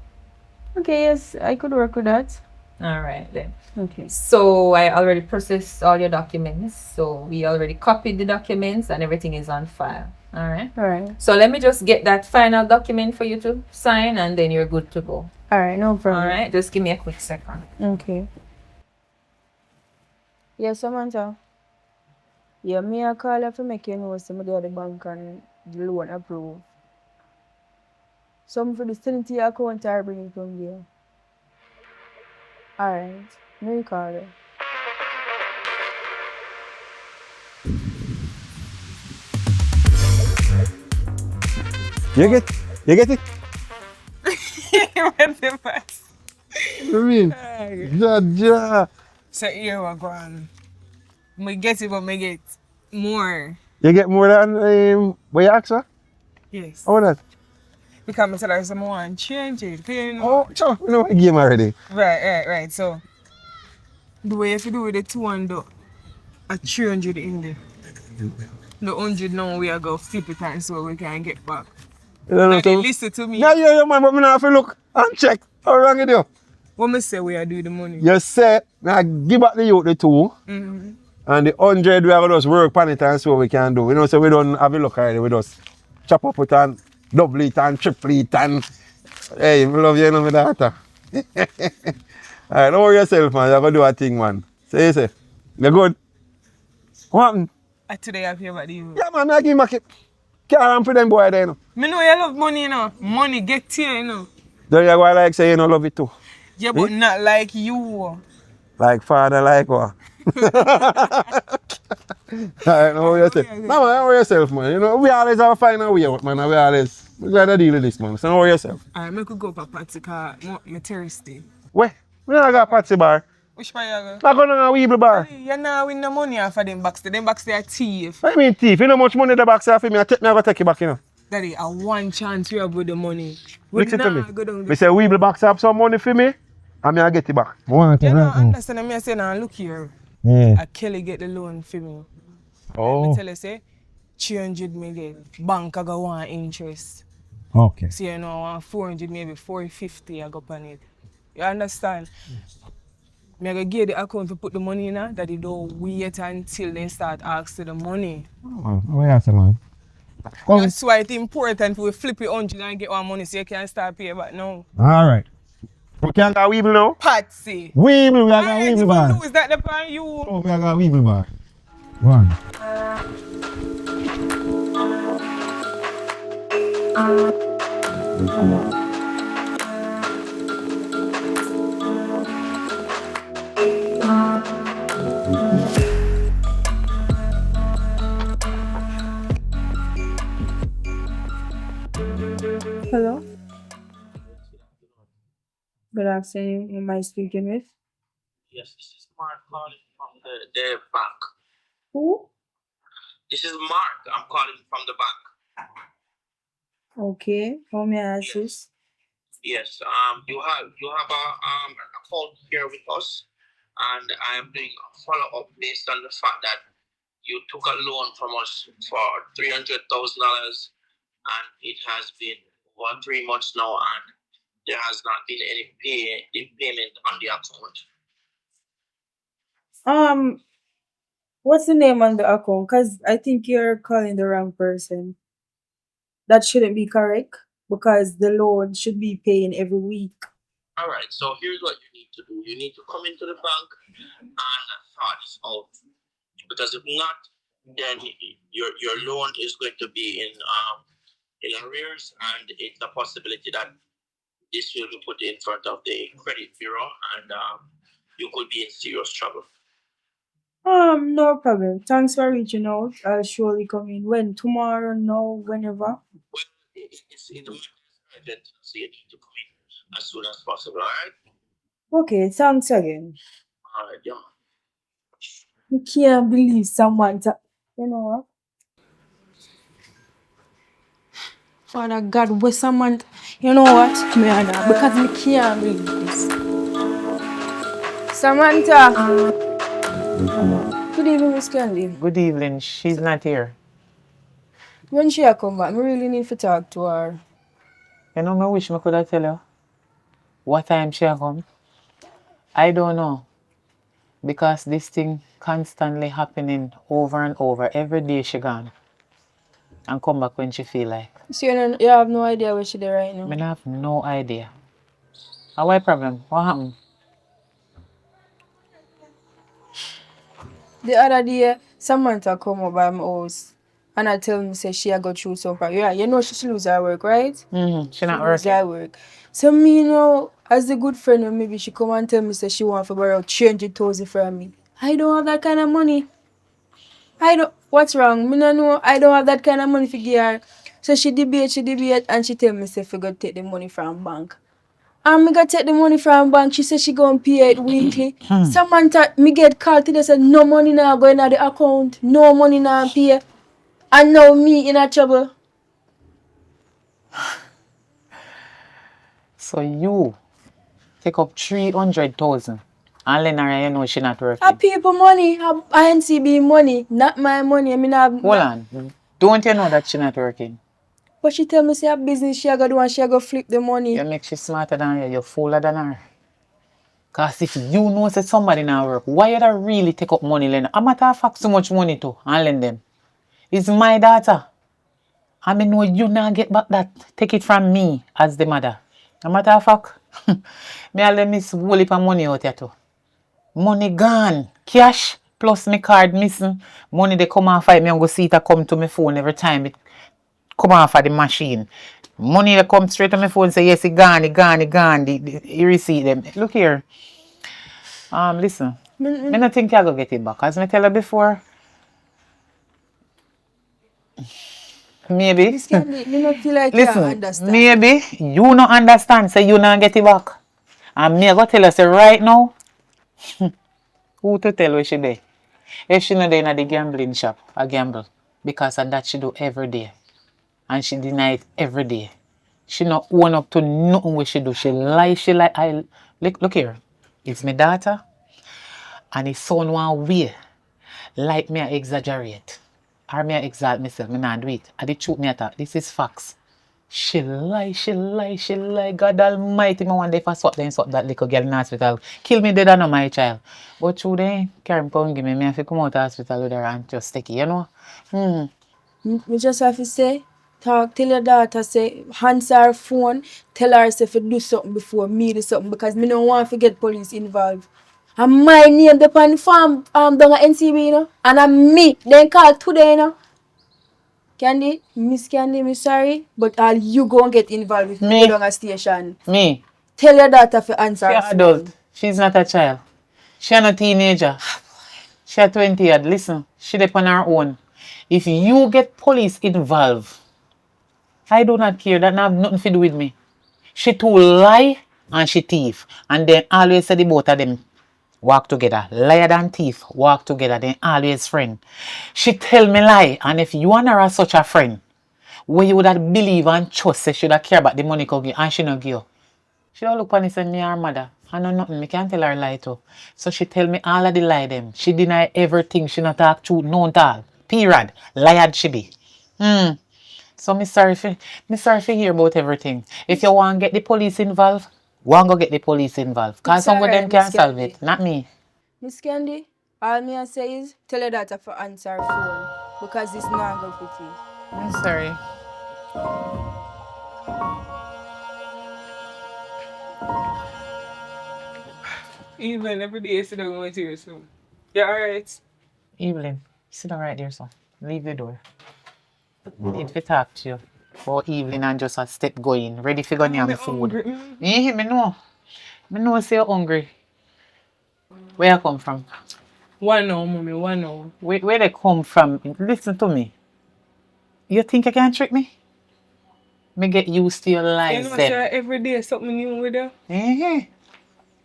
Okay, yes, I could work with that. All right then. Okay. So I already processed all your documents. So we already copied the documents and everything is on file. All right. All right. So let me just get that final document for you to sign and then you're good to go. All right, no problem. All right. Just give me a quick second. Okay. Yes, Samantha. Yeah, me I call you to make you know some of the other bank and the loan approved. Some for the sanity account I bring it from there. Alright. Me call you. You get it? What the fuss? I mean, ja. So here we go on. Me get it, but me get more. You get more than what you ask for? Yes. How that? Because I tell her some want change it. You know? Oh, sure. We know the game already. Right. So the way you have to do with the 200 a 300 in there. The 100 now we are going to flip it and so we can get back. You don't know Now they so? listen to me. Yeah, yeah, man, but me not have to look and check. How wrong it do? What me say we are doing the money? You say, now give back the youth the 2, Mm-hmm. and the 100 we have to just work on it and see what we can do. You know, so we don't have a look already. We just chop up it and double it and triple it and hey, I love you, you know, my daughter. Alright, don't worry yourself, man. You're going to do a thing, man. So you say, you good? What happened? Today I hear about you. Yeah, man, I give back it. Can't for them boy there, you know. Me know you love money, you know. Money get to you, you know. Don't you go like say you don't love it too? Yeah, but not like you. Like father, like what? Alright, don't worry yourself. No, man, don't worry yourself, man. You know, we always have to find a way out, man. We always, we're glad to deal with this, man. So don't worry yourself. Alright, me could go for party because I'm thirsty. Where? We don't got a party bar. Which part you go? Not going to a Weeble bar. You not win the money off of them box. Them box they are thief. What do you mean thief? You know how much money the box have for me? I go take it back, you know. Daddy, a one chance we have with the money. Listen to me. Go down Me say Weeble box have some money for me, and me I get it back. I want it you know, right now. understand me? I say, now look here. Yeah. A Kelly get the loan for me. Oh. Me tell you, say, 300 me get. Bank I go want interest. Okay. So you know, I want 400, maybe 450 I go on it. You understand? Me I go give the account to put the money in that they don't wait until they start asking the money. Oh, where you at, man? Come. That's why it's important we flip it 100 and get one money so you can start paying back now. Alright. We can't go Weeble now? Patsy. Weeble, we are Alright, going if Weeble bar. you lose that upon you. Oh, we are going Weeble bar. One. Hello? Good afternoon. Who am I speaking with? Yes, this is Mark calling from the bank. Who? This is Mark. I'm calling from the bank. Okay. How may I assist? Yes. You have a an account here with us, and I am doing a follow up based on the fact that you took a loan from us for $300,000, and it has been over 3 months now, and there has not been any payment on the account. What's the name on the account? Because I think you're calling the wrong person. That shouldn't be correct because the loan should be paying every week. All right. So here's what you need to do. You need to come into the bank and sort this out, because if not, then your loan is going to be in arrears, and it's a possibility that this will be put in front of the credit bureau, and you could be in serious trouble. No problem. Thanks for reaching out. I'll surely come in. When? Tomorrow? No, whenever? Well, it's urgent, so you need to come in as soon as possible. All right. Okay, thanks again. All right, yeah. I can't believe someone. You know what? Father God, where someone. You know what? Me and her, because I can't believe this. Samantha. Good evening, Miss Candy. Good evening. She's not here. When she a come back, I really need to talk to her. You know, I wish I could have tell you what time she a come. I don't know. Because this thing constantly happening over and over. Every day she gone. And come back when she feel like. So you have no idea where she there right now? I have no idea. What problem? What happened? The other day, Samantha come up by my house and I tell me say she a go through some problem. Yeah, you know she lose her work, right? She not Lose working. her work. So me, you know, as a good friend, maybe she come and tell me say she want to borrow 300,000 from me. I don't have that kind of money. What's wrong? Me no know. I don't have that kind of money to give her. So she debate, and she tell me say fi go take the money from bank. And me go take the money from bank. She said she gonna pay it weekly. Samantha, me get called today said no money now going in the account. No money now pay. And now me in a trouble. So you take up 300,000 and then her, you know she not working. I people money. I NCB money. Not my money. I mean Hold on. Don't you know that she not working? But she tell me say her business she a go do and she a go flip the money. You make she smarter than you. You're fooler than her. Because if you know that somebody not work, why you da really take up money lend? A matter of fact, so much money to and lend them. It's my daughter. I mean, no, you not get back that. Take it from me as the mother. A matter of fact, me I let miss whole heap of money out here too. Money gone. Cash plus my card missing. Money they come off me and go see it come to my phone every time it come off of the machine. Money they come straight to my phone say yes, it gone. You receipt them. Look here. Listen. Me not think I go get it back. As I tell you before. Maybe. Me not feel like Listen, you understand. maybe you not understand, say you not get it back. And me I go tell her say right now, who to tell where she there? If she not there in the gambling shop, a gamble. Because of that she do every day. And she deny it every day. She not own up to nothing what she do. She lie. Look here. It's my daughter. And it sound one way. Like me I exaggerate. Or me I exalt myself. Me not do it. And the truth me attack. This is facts. She lie. God almighty, me one day if I swap that little girl in the hospital. Kill me dead or no my child. But through there, carry me come give me. Me have to come out of the hospital with her and just take it, you know? Me just have to say, tell your daughter, say, answer her phone, tell her say, to do something before me do something because me don't want to get police involved. And my name the on the farm down at NCB, you know, and I'm me. Then call today, you know. Candy, Miss Candy, me sorry, but all you go and get involved if you Me? go down a station. Me? Tell your daughter to answer She her an phone. adult. She's not a child. She not a teenager. She a 20 years. Listen, she dey on her own. If you get police involved, I do not care. That have nothing to do with me. She too lie and she thief. And then always say the both of them walk together. Liar and thief walk together. Then always friend. She tell me lie. And if you and her are such a friend, where you would have believe and trust say she would have care about the money come give and she not give you. She don't look on and say me her mother. I know nothing. Me can't tell her lie too. So she tell me all of the lie them. She deny everything. She not talk truth. No all. Period. Lied she be. So me sorry for hear about everything. If you want to get the police involved, go get the police involved. Cause It's some of alright, them can Miss solve Candy. it. Not me. Miss Candy, all me I say is tell your daughter to answer her phone because it's not good for you. I'm sorry. Even every day, sit down with you, so. Yeah, alright. Evelyn, sit down right there, son. Leave the door. Need to talk to you. For Evelyn and just a step going. Ready for going I'm your food. hungry. Me know. Me know say you're hungry. Where you come from? One now, mommy, one now. Where they come from? Listen to me. You think you can trick me? Me get used to your You lies know, then. sir, every day something new with her. Eh?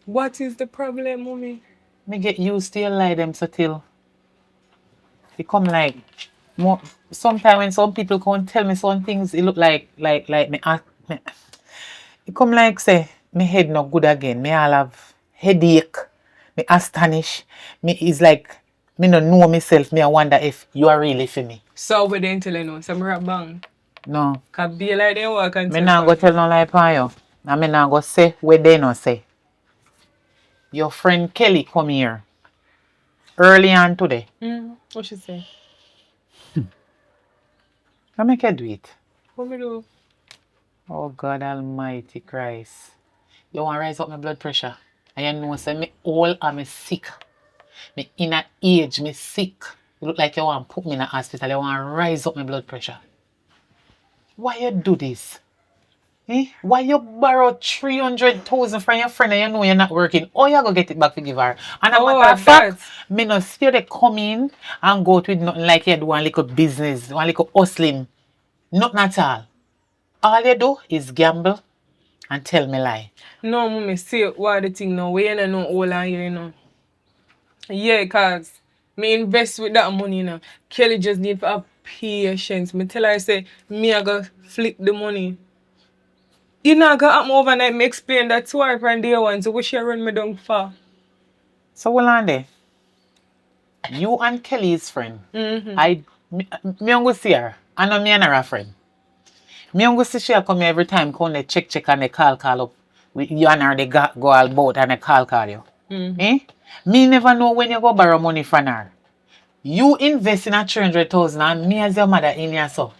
What is the problem, mommy? Me get used to your lie them so till it come like more sometimes when some people come tell me some things it look like me act me, it come like say me head not good again. Me all have headache. Me astonished. Me is like, me no know myself. Me I wonder if you are really for me. So we didn't tell you no. Some rap bang. No. Cause be like they walk and Me tell not go people. tell no lie upon you. And me not go say where they no say. Your friend Kelly come here early on today. What she say? I make you do it. What me do? Oh God Almighty Christ. You want to rise up my blood pressure. And you know say me all and me sick. Me in a age, me sick. You look like you want to put me in a hospital. You want to rise up my blood pressure. Why you do this? Eh? Why you borrow 300,000 from your friend and you know you're not working? Oh, you go get it back to give her. And a matter of fact, me no see they come in and go to it nothing like you do one little business, one little hustling. Nothing at all. All you do is gamble and tell me lie. No, mommy, see what the thing now. We ain't know all on here, you know. Yeah, cause me invest with that money, you know. Kelly just need to have patience. Me tell her, say, me I go flip the money. You know, go happen overnight. Me explain that to her from day one. So what she run me down for? So hold on there. You and Kelly's friend. Me go see her. I know me and her friend. Me go see she come here every time, come they check and they call up. You and her they go all boat and they call you. Eh? Me never know when you go borrow money from her. You invest in a 300,000 and me as your mother in here so.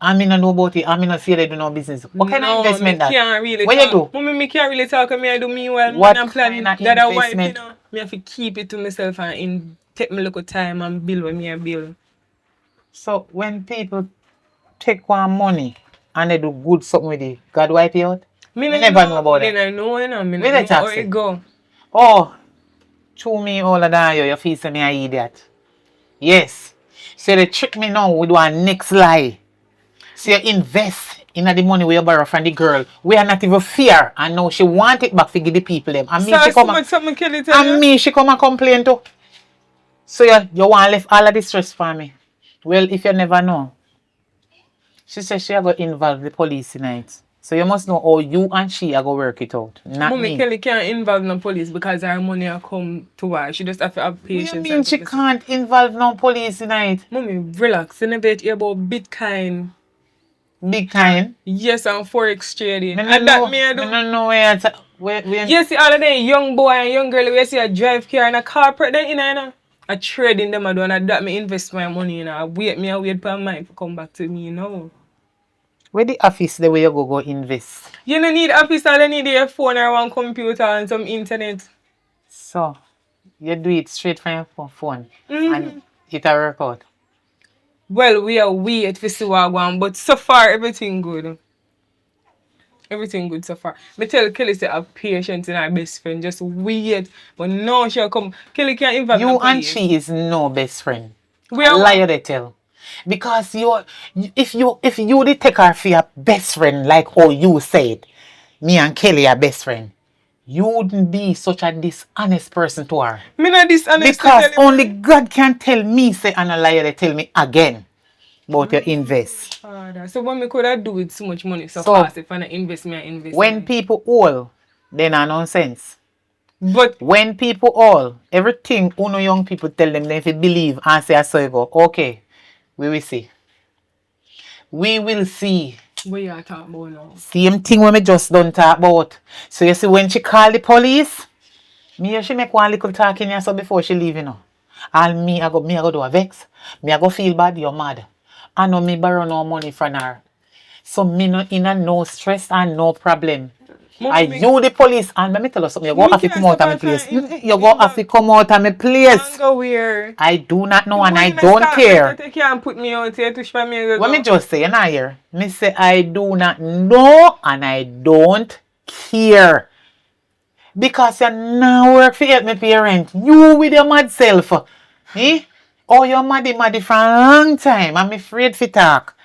I mean, I know about it. I mean, I see they do no business. What kind of investment that? Can't really what talk. you do? Mommy, me can't really talk. Me I do me well. What I'm planning kind of that I wife, you investment? know. Me have to keep it to myself and take me look time and build what me a build. So when people take one money and they do good something with it, God wipe you out? Me never know about that. Me know, you know. Me Where know the how taxi? it go. Oh, chew me older than you feel say me an idiot. Yes. So they trick me now with one next lie. So you invest in the money we you borrow from the girl. We are not even fear. And now she want it back to give the people them. And me she come she come and complain too. So you want to left all of the stress for me. Well, if you never know. She said she got involved the police tonight. So you must know how you and she are going to work it out. Not Mommy me. Kelly can't involve no police because her money will come to her. She just have to have patience. What do you mean she can't involve no police tonight? Mommy, relax. You never hear about Bitcoin. Bitcoin? Yes, and Forex trading. I And that me I do. don't know where You see all of them young boy and young girl we see a drive car and a corporate then you know. I trading them I do and that me invest my money in. I wait for mine to come back to me, you know. Where the office the way you go invest? You don't need office, all you need your phone or one computer and some internet. So, you do it straight from your phone and it will work out? Well, we are wait to see what going, but so far everything good. Everything good so far. Me tell Kelly say have patience in her best friend. Just wait. But no she'll come. Kelly can't involve You no and police. she is no best friend. We A are liar they tell. Because if you did take her for your best friend like how you said, me and Kelly are best friend, you wouldn't be such a dishonest person to her. Me not dishonest. Because only God can tell me say and a liar they tell me again about your invest. So what me could I do with so much money so fast if I invest me I invest. When people owe, then are nonsense. But when people all, everything uno young people tell them if you believe and say so you go, okay, we will see. We will see. What you are talking about now? Same thing when me just done talk about. So you see when she call the police, she make one little talk in here so before she leave, you know. And me I go do a vex. Me I go feel bad, you're mad. I know me borrow no money from her. So me no in a no stress and no problem. You the police and let me tell you something. You go have to come out of my place. You go have to come out of my place. I do not know and I don't care. You can't put me out here to show me. What me just say, you know here? Me say I do not know and I don't care. Because you now work for help my parent. You with your mad self. Eh? Oh, you're maddy for a long time. I'm afraid to talk.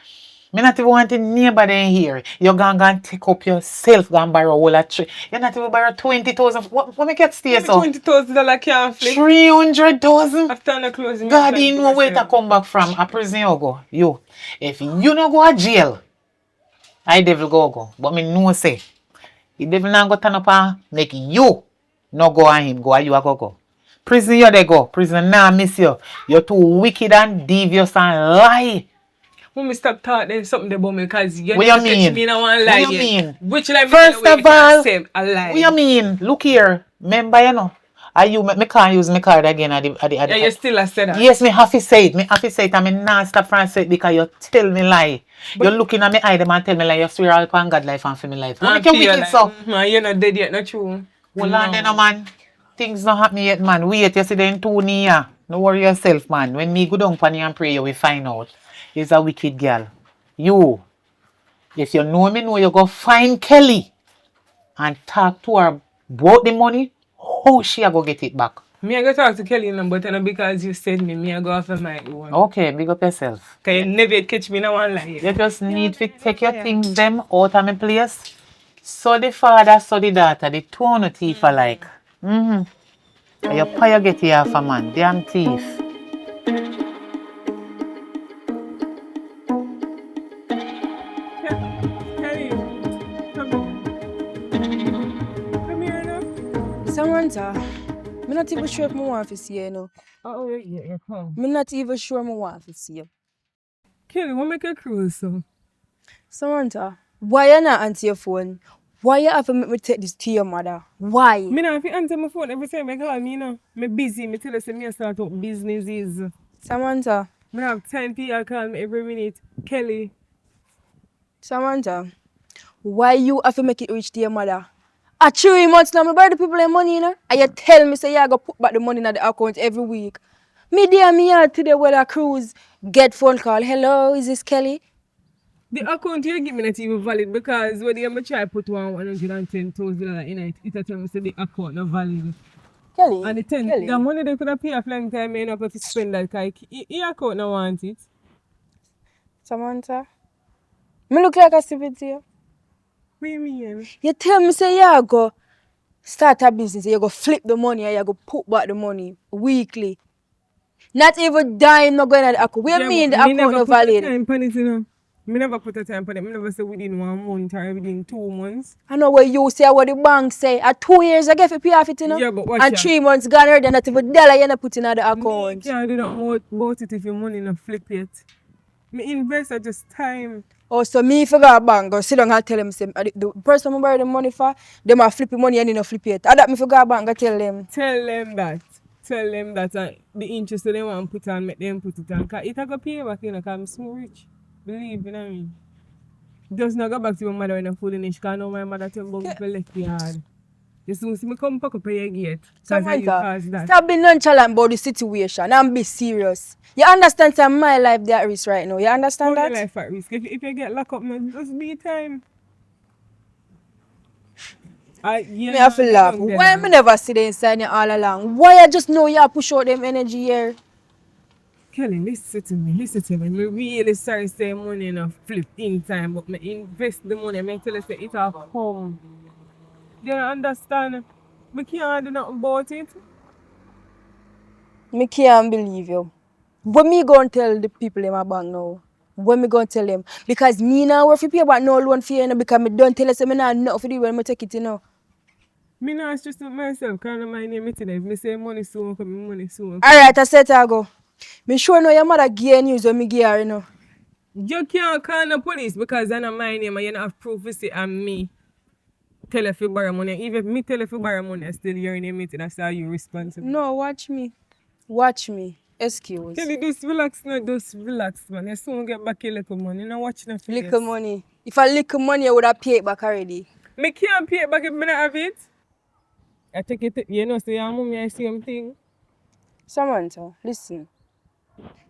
Me not even want nobody in here. You're going to take up yourself and borrow all that tree. You're not even borrow 20,000. What make it stay so? $20,000 can't flip. 300,000? After the closing. God, you know where to come back from. A prison you go. You. If you no go to jail, I devil go. But me know say, the devil not go turn up and make you no go on him. Go and you go. Prison you they go. Prison nah miss you. You're too wicked and devious and lie. When me stop talking something about me because you What never you catch mean? me in a one lie What you yet. mean? Which lie me First tell you of all, say a lie. what you mean? Look here. Remember, you know. Me can't use my card again at the Yeah, you still a say that. Yes, me have to say it. Me have to say it and me not stop from say it because you tell me lie. You're looking at me eye them and tell me like you swear all upon God life and for me life. What make you wicked like, so? you're not dead yet, not true. Hold on then, man. Things not happen yet, man. Wait, you see them 2 years. No worry yourself, man. When me go down pan you and pray, you will find out. You's a wicked girl. You, if you know, you go find Kelly and talk to her about the money, how she a go get it back. Me I go talk to Kelly now, but not because you said me I go off of my own. Okay, big up yourself. Cause you never catch me in a one lie. You just need to take your things them out of my place. So the father, so the daughter, the two on the thief alike. And your pie get here for man, damn thief. Kelly, come here now. Samantha, I'm not even sure if I want to see you now. Oh, yeah, come. I'm not even sure I want to see you. Kelly, what make you cruise so? Samantha, why you not answer your phone? Why you have to make me take this to your mother? Why? Me not have to answer my phone every time I call me, you know. Me busy, me tell you say me start up businesses. Samantha, Me not have time for you to call me every minute. Kelly. Samantha, why you have to make it reach to your mother? At 3 months now, I buy the people their money, you know? And you tell me say you go put back the money in the account every week. Me there me here today with a cruise, get phone call. Hello, is this Kelly? The account you give me not even valid because when you try put $110,000 in it, it tell me say the account not valid. Kelly, And Kelly. the money they could have paid off long time, you know, to spend that because your account not want it. Samantha, me look like a stupid to you. What do you mean? You tell me say you go start a business, you go flip the money and you go put back the money weekly. Not even dime not going at the account. What you mean the account not valid? Time on it, you know. Me never put a time on it. Me never say within 1 month or within 2 months. I know what you say, what the bank say. At 2 years I get to pay off it, you know? Yeah, but watch And out. 3 months gone already, not even dollar you not put in the Me account. can't do nothing about it if your money not flip yet. Me invest at just time. Oh, so me forgot bank, go sit down and tell them, say, the person who borrow the money for, them are flipping money and they not flip it. I that me forgot bank, go tell them. Tell them that. Tell them that the interest they want to put on, make them put it on. Because it go pay back, you know, because I'm so rich. Believe, you know what I mean? Just not go back to my mother in a foolishness, because I know my mother tell me to left the yard. You soon see me come back up your gate. Samantha, stop being nonchalant about the situation and be serious. You understand that my life there at risk right now? You understand Put that? your life at risk. If you get locked up, man, just be time. Me have to laugh. Why me never see them inside you all along? Why I just know you push out them energy here? Kelly, listen to me. I'm really sorry say money enough flip in time, but me invest the money. I tell you say it all come. You don't understand? We can't do nothing about it. Me can't believe you. What me gonna tell the people in my bank now? What me gonna tell them? Because me now work for pay back no loan for you, because me don't tell you say me not nothing for do when me take it, you know. Me not stress out myself, because my name it today. If me say money soon come, money soon. Alright, I said I go. Me sure know your mother give news when me give her, you know. You can't call the police because I know my name and you don't have proof to say I'm me. Tell if you borrow money. Even if me tell if you borrow money, I still your name it and that's how you responsible. No, watch me. Watch me. Excuse. Tell you just relax now, just relax man. You soon get back your little money. You know watch nothing. Little money. If I little money, I would have paid it back already. Me can't pay it back if me not have it. I take it, you know, say your mommy I see something. Samantha, listen.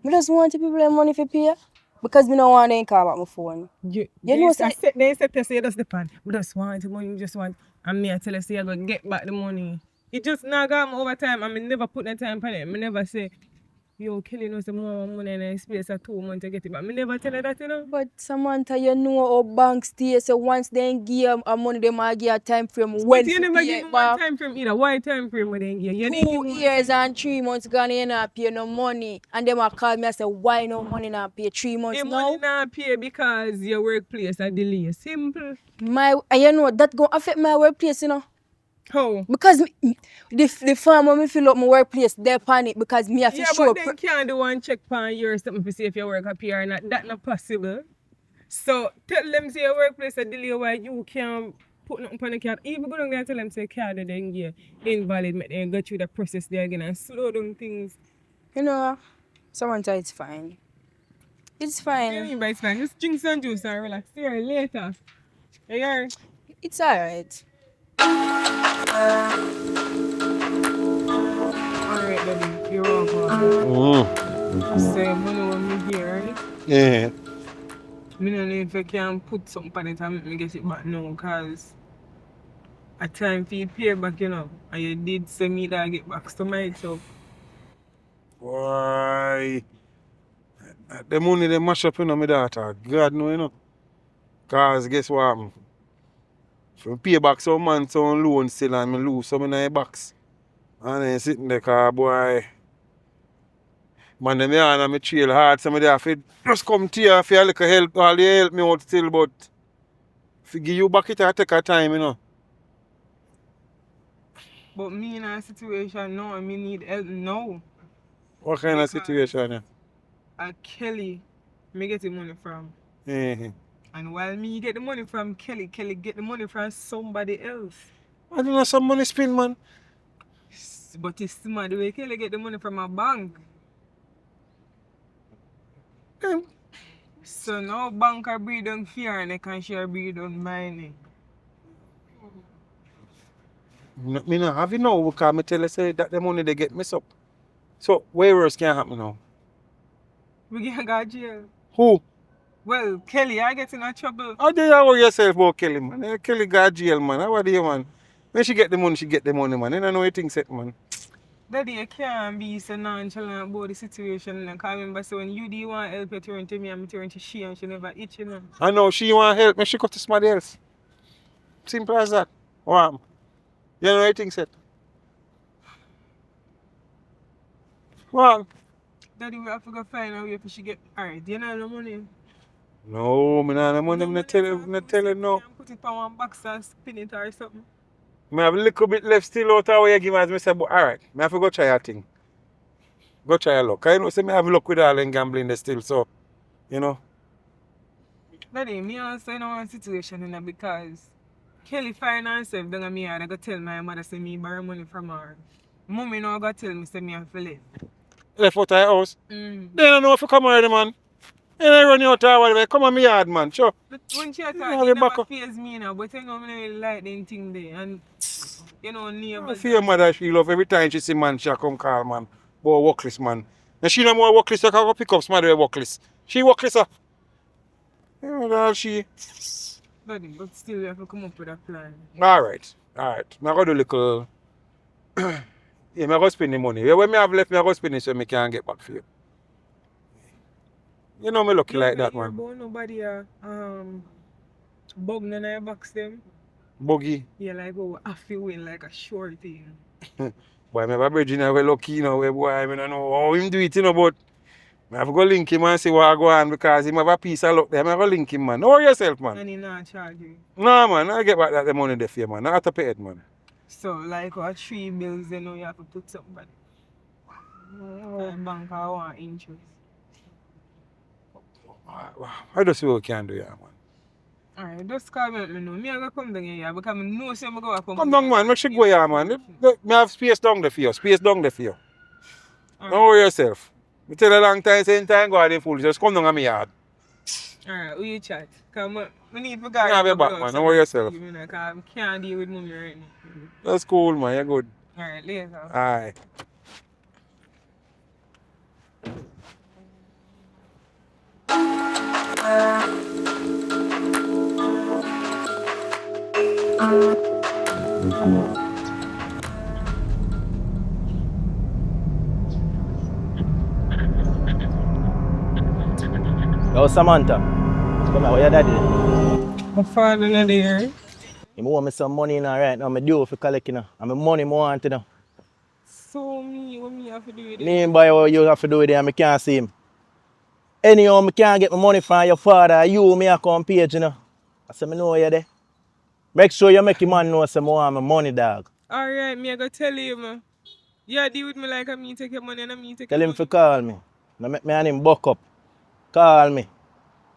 Me just want the people their money for pay because me don't want them call back my phone. You know, say they said to say that's the pan. We just want the money, we just want. And me I tell you say I go get back the money. It just not got me over time and me never put no time on it. Me never say, yo, Kelly knows the more money in a space of 2 months to get it back. Me never tell her that, you know. But Samantha, you know how banks stay, so once they give a money, they might give a time frame when But you never give me one time frame either. Why time frame when they give? You 2 years and 3 months gone, you not pay no money. And they might call me and say, why no money not pay 3 months the now? money not pay because your workplace are delay. Simple. You know, that going to affect my workplace, you know. How? Because the farm when me fill up my workplace, they panic because me have to Yeah, show but then can't do one check pan you or something to see if your work up here or not. That's not possible. So tell them say your workplace a delay why you can't put nothing on the card. Even go down there and tell them say card then yeah invalid, make them go through the process there again and slow down things. You know, someone tell it's fine. It's What do you fine. mean by it's fine? Just drink some juice and relax. See you later. You hear? It's alright. Alright, daddy. You're welcome. So you know what me here, right? Yeah. Me don't know if I can put something on it and make me get it back now, cause a time for you pay back, you know. And you did send me that I get back to myself. Why? The money they mash up in my daughter. God know, you know. Cause guess what? If I pay back some man some loan still and I lose some in the box. And then sitting there, cause boy. Man, them yarn and me trail hard. Somebody have to just come to you for a little help. All they help me out still, but if you give you back it, I take a time, you know. But me in a situation now, I need help now. What kind of situation? Yeah? Kelly, me get the money from. Mm-hmm. And while me get the money from Kelly, Kelly get the money from somebody else. I don't know some money spin, man. But it's smart the way Kelly get the money from a bank. So now bank are breed on fear and they can share breed on mining. Me not have it now because me tell you say that the money they get messed up. So where else can happen now? We can go jail. Who? Well, Kelly, I get in a trouble. How do you worry yourself about Kelly, man? Kelly got jail, man. How do you, man? When she get the money, man. You don't know what things set, man. Daddy, you can't be so nonchalant about the situation. Like, I remember so when you do want help, you turn to me and me turn to she and she never itch, you know. I know she want help, me she go to somebody else. Simple as that. Wow. You know what things set. Well. Daddy, we have to go find out if she get alright. Do you know the money? No, me not the money. Me not tell you no. You can put it on one box and spin it or something. Me have a little bit left still out of what you give as me say, but alright. Me have to go try a thing. Go try a luck. I know say me have luck with all them gambling there still, so you know. Daddy, me also in one situation in because Kelly find herself down me and I go tell my mother say me borrow money from her. Mommy now go tell me say me have to live. Left out of your house. Then I know if you come already, man. And I run you out of whatever. Come on me yard, man. Sure. But when she attack, Yeah, it we never back up. faze me now. But you know, I don't really like them thing there. And, you know, I neighbors. feel your mother, she love every time she see man, she come call, man. Boy, workless, man. And she no more workless, so I can go pick up somebody with workless. She workless, sir. You know, that she. Daddy, but still, we have to come up with a plan. Alright. I'm going to do a little. Yeah, I'm going to spend the money. Yeah, when I have left, I'm going to spend it so I can get back for you. You know me lucky like that, man. About nobody bug none of your box them. Buggy. Yeah, like oh, I feel win like a short thing. Boy, I have a bridge now, we're lucky, you know, boy, I don't know how him do it, you know, but I have to go link him and see what I go on because he have a piece of luck there. I have to link him, man. Know yourself, man. And he not charge you. No, man, I get back that the money there for you, man. I have to pay it, man. So, like what 3 bills, you know, you have to put something back. And bank I want interest. I just see what we can do, yeah, man. Alright, just call me, let me know. Me I go come down here because I know say I go Come down, man. Make sure go here, man. I have space down there for you. Space down there for you. Don't worry yourself. I tell you a long time, same time, go out there fool. Just come down on my yard. Alright, we chat. Because I need to You have your back, man. Don't worry yourself. Because I can't deal with mommy right now. That's cool, man. You're good. Alright, later. Aye. Yo, Samantha. Come here, where your daddy? My father not there. He want me some money now, right now. I'm due for collecting now. And my money more want to know. So what me have to do with it? Me boy, what you have to do with it and I can't see him. Anyhow, I can't get my money from your father. You, me, I come page, you know. I say, I know you there. Make sure you make your man know some more of my money, dog. Alright, me I go tell him. Yeah, deal with me like me take your money and me take Tell your him to money. call me. No make me and him buck up. Call me.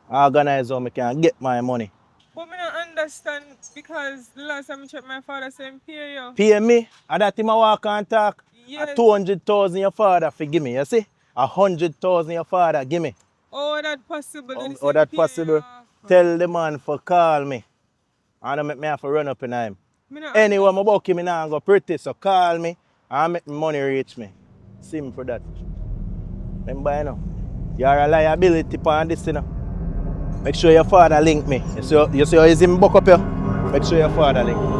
Organize how me can get my money. But me not understand because the last time I checked my father said him pay you. Pay me, and that him a walk and talk. A Yes. 200,000 your father for give me, you see? 100,000 your father give me. Oh, that possible. Did he say How him that pay possible? you? Tell the man for call me. And don't make me have to run up in him. Me not Anyway, understand. my buck him now go pretty, so call me and make my money reach me. Simple for that. Remember, you know, you're a liability for this, you know. Make sure your father link me. You see how he's him buck up here? Make sure your father link me.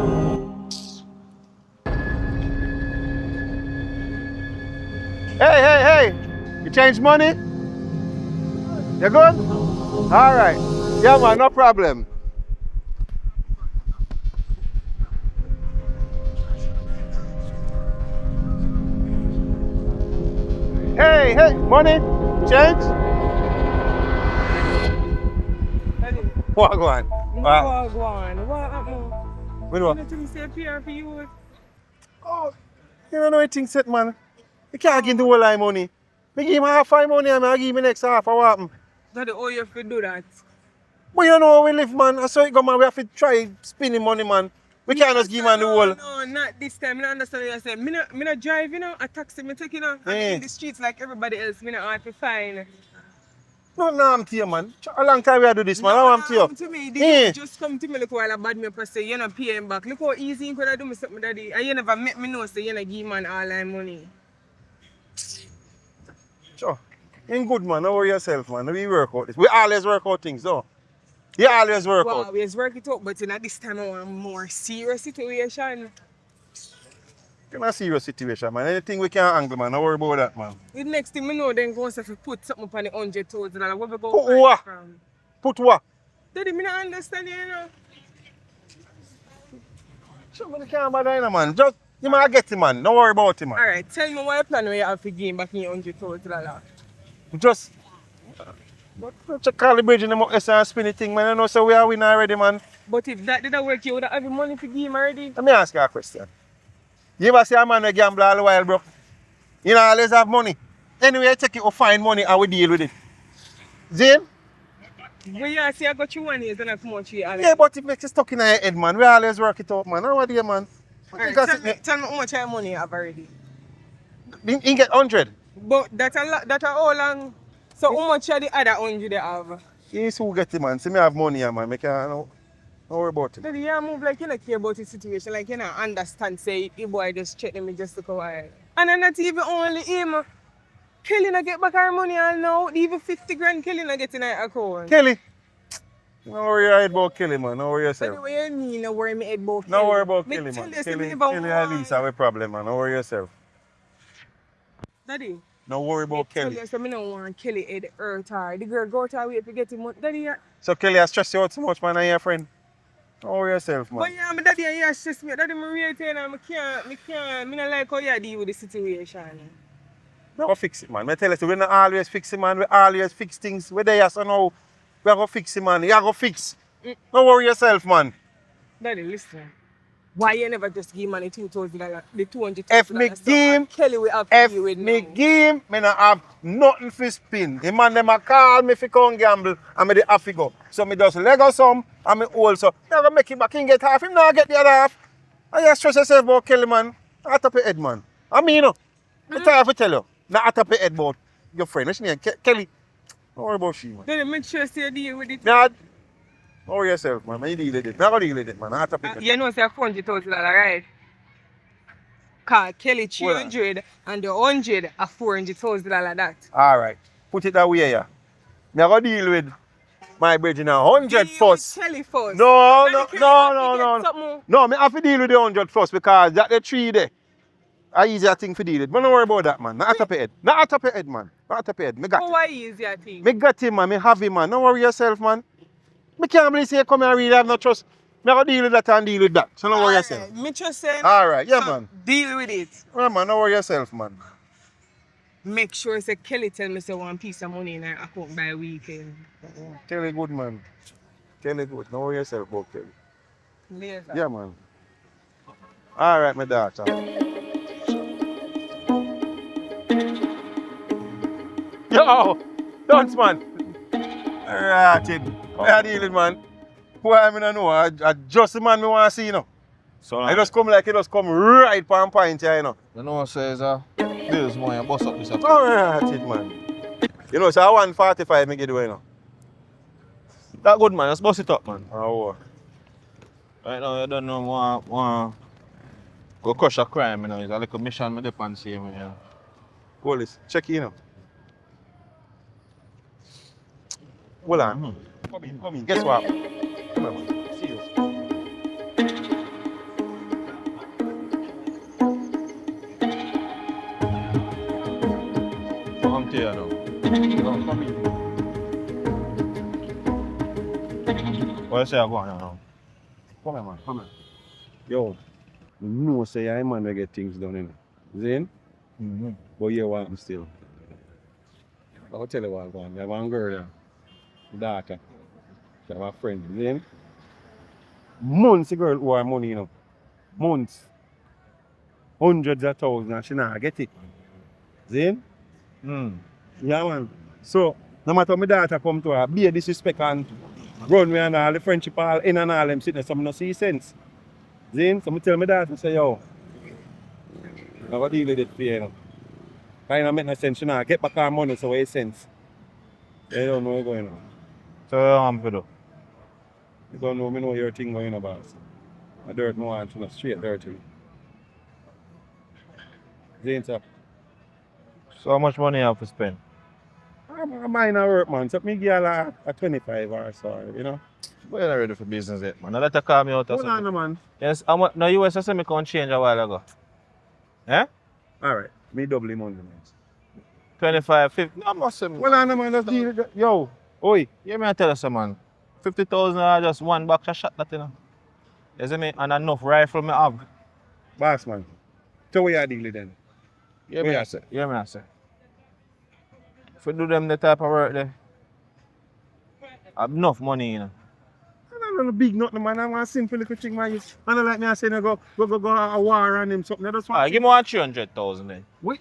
Hey. You change money? You good? All right. Yeah, man, no problem. Hey, money? Change? Daddy, What go on? what go on? What happened? What You do? don't think say pay for you? Oh, you don't know anything set, man. You can't give the whole line money. Me give him half my money and I give him next half. What happen? Daddy, oh, you have to do that. But you know how we live, man. I saw it go, man. We have to try spending money, man. We can't just give man the whole. No, not this time. I don't understand what you say. Me not drive, you know. A taxi, me take, you know. I'm in the streets like everybody else. Me not hard to find. No, I'm to you, man. A long time we do this, man. Now I'm to you. To me, you just come to me look while I bad me per se. You not pay him back. Look how easy you could do me something, daddy. And you never make me know, say you not give man all that money. Sure. Ain't good, man. Don't worry yourself, man. We work out this. We always work out things, though. You always work Well, out. always work it out, but you know, this time I want a more serious situation. It's a serious situation, man. Anything we can angle, man. Don't worry about that, man. The next thing we know, then go to put something upon the 100,000. Where we go Put find what? it from? Put what? Daddy, me not understand you, you know. Sure, man. You can't bother him, man. Just, you might get him, man. Don't worry about him, man. Alright, tell me what you plan where you have to gain back in 100,000. Just, just call the bridge in the and spin the thing, man. You know, so we are winning already, man. But if that didn't work, you would have money to give him already. Let me ask you a question. You ever see a man who gamble all the while, bro? You know, always have money. Anyway, I take it or find money and we deal with it. Zane? When you see I got you 1 year, then I come out to you, Alex. Yeah, but it makes you stuck in your head, man. We always work it out, man. How are you, man? Alright, tell me how much money you have already. You get 100. But that's a lot, that's a how long. So how much are the other 100 you have? Yes, who get it, man. See me have money, man. Make you don't worry about it. Daddy, you move like you don't care about the situation, like you don't understand, say, the boy just check me just look a while. And then not even only him. Kelly not get back her money and now, even 50 grand Kelly not get in her account. Kelly. Don't worry your head about Kelly, man. Don't worry yourself. Daddy, what you mean, don't worry me head about Kelly? Don't worry about Me Kelly, tell man. you, say me Kelly, never Kelly at least have a problem, man. Don't worry yourself. Daddy, Don't worry about tell Kelly. you, so me don't want Kelly head hurt her. The girl go to her way to get him money. Daddy, So Kelly has stressed you out so much, man, and your friend. Don't worry yourself, man. but yeah, my daddy, you stress me. Daddy, me rate you, and me not like how you deal with the situation. We go fix it, man. I tell you, we not always fix it, man. We always fix things. We there, so now we go fix it, man. You go fix. Don't worry yourself, man. Daddy, listen. Why you never just give money $2,000, the 200,000? If me give, Kelly we have to deal with me now. give, me not have nothing for spin. The man them a call me fi come gamble and me the have to go. So me just lego some and me hold so. Me gonna make him back in get half, him not get the other half. And you stress yourself about Kelly, man. Not up your head, man. I mean, you know, I try to tell you. Not up your head about your friend. What's your name? Kelly. Don't worry about she, man. Daddy, make sure you deal with it. Don't worry yourself, man. You deal with it. Me gonna deal with it, man. Not up your head. You know, say $400,000, right? Cause Kelly 300 and the 100 are $400,000 that. Alright. Put it that way, yeah. Me gonna deal with my bridge now. 100 first. Kelly first. No, Daddy, no, Kelly no, have to no, get no. something. No, me have to deal with the 100 first because that the 3 there. A easier thing to deal with. But don't worry about that, man. Not at up your head. Not at up your head, man. Not at up your head. Me got How it. why easier thing? Me got him, man. Me have him, man. Don't worry yourself, man. Me can't believe you come here and really have no trust. Me gonna deal with that and deal with that. So don't worry yourself. Me just saying. Alright, yeah, so man. Deal with it. Yeah, man. Don't worry yourself, man. Make sure say Kelly tell me say one piece of money in her account by weekend. Kelly good, man. Kelly good. Don't worry yourself about Kelly. Later. Yeah, man. All right, my daughter. Yo, dance man. Alright, where are you dealing, man? Who I mean, I know. I just the man me want to see, you know. So I just come like it just come right on point here, you know. you know what says bills more you bust up this up. Alright, man. You know, so I 145 me get away, you know. That good man, just bust it up man. Oh, Right now you don't know want go crush a crime, you know. It's a little mission me depend same way, you know. police, check you know. Hold on. Come in. Guess what? Come on, man. See you. Come to you now. Come in. What you say I go on now? Come here, man. Come here. Yo, you know say I man we get things done, you know. Zane? Mm-hmm. But you want me still. I'll tell you what's going on. I have one girl there. Daughter. I have a friend. Zane? Months the girl who have money, you know. Months. Hundreds of thousands and she not get it. Zane? Yeah, man. So, no matter my daughter come to her, be a disrespect and run me and all the friendship all in and all them sitting there, some no see sense. Zane, so I tell my daughter, say, yo, I got to deal with it for you, you know. Kind of make no sense, you know. Get back our money, so it sense. They don't know what's going on. So what you want to do? You don't know, me know your thing going on, boss. I dirt no one to no straight dirty. Zane, sir. So how much money you have to spend? I'm mine a work, man. So me give her a 25 or so, you know. But you're not ready for business yet, man. Now let you call me out or Hold on, something. man. Yes, how much? Now you was say me can't change a while ago. Eh? All right, me double him on the man. 25, 50. No, I must say. Hold on, man. Let's deal with that. Yo, oi. Yeah, me I tell you some man. 50,000 are just one box of shot that you know. You see me? And enough rifle me have. Boss, man. So what you deal with then? Yeah, Where me you I say. Yeah, me I say. If you do them the type of work there, have enough money, you know. I don't know big nothing, man. I want a simple little thing, man. I don't like me I say, no, go a war on him, something. I just want Give me 300,000 then. Wait.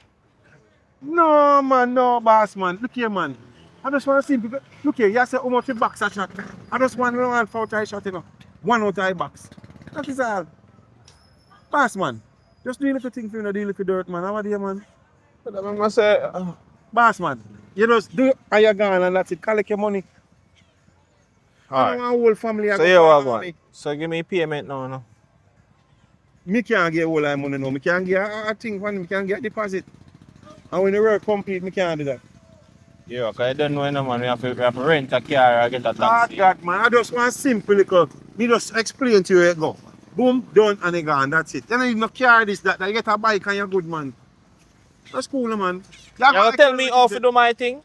No, man, no, boss, man. Look here, man. I just want to simple. Look here, you say how much the box a shot. I just want one out of shot, you know. One out of box. That is all. Boss, man. Just do a little thing for you, know, do a little dirt, man. How are you, man? But I must say, Boss, man. You just do it and you're gone and that's it. Collect your money. I don't want a whole family. so you what going? So give me payment now, no? Me can't get all that money now. Me can't get a thing from me can't get deposit. And when the work complete, me can't do that. Yeah, because I don't know no man. We have to rent a car or get a taxi. God, man. I just want simple little. Me just explain to you where it go. Boom, done and it gone. That's it. You don't even carry this, that. You get a bike and you're good, man. That's cool, man. You gonna tell me how to do my thing?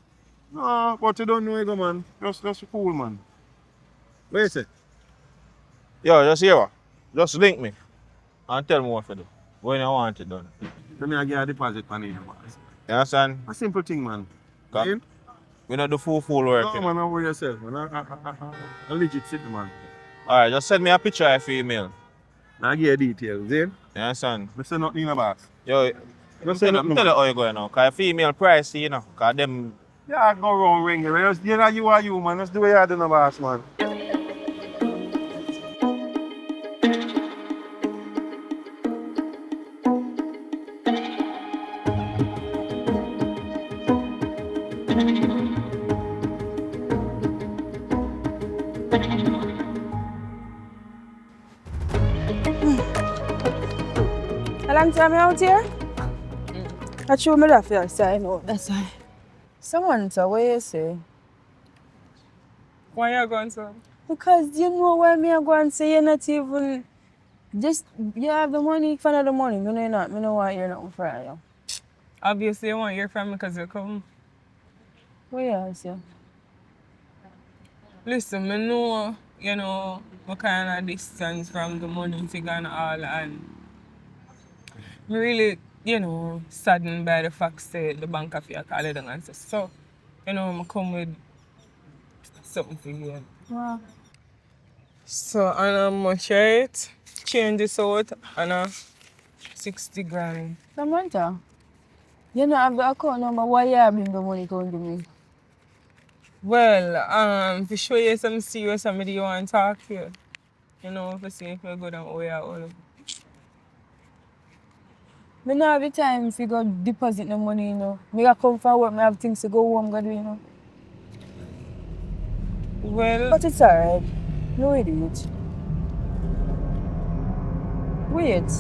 No, but you don't know it, go, man. That's cool, man. What you say? Yo, just here. Just link me. And tell me what to do. When you want it done. Let me get a deposit on you, boss. You understand? A simple thing, man. Come. See? We don't do full work. No, man, don't worry yourself, man. I legit sit, man. Alright, just send me a picture of your email. I give you details, see? You understand? I say nothing, boss. Yo, Don't say tell nothing. you how you going now. Because female price, you know. Because them. Yeah, I go around ringing. You know, you are you, man. Let's do what you do, no, boss, man. A long time you out here? I show me that first sign out, that's why. Someone so what you say? Why you going so? Because you know why me I go and say you're not even just you have the money, find the money. Me know you're not. Me know why you're not for you. Obviously, you want to hear from me because you come. What you say? Listen, I know, you know, what kind of distance from the money figure and all, and I'm really, you know, saddened by the fact that the bank of your call it and stuff. So, you know, I come with something for you. Wow. So, and I'm going to share it, change this out, and 60 grand. Samantha, you know have the account number. Why you bring the money to me? Well, to show you some serious somebody you want to talk to you. You know, to see if you're good and way out. Me not have the time if you go deposit the money, you know. Me I come from work, me have things to go home, go do, you know. Well, But it's alright. No idiot. Wait.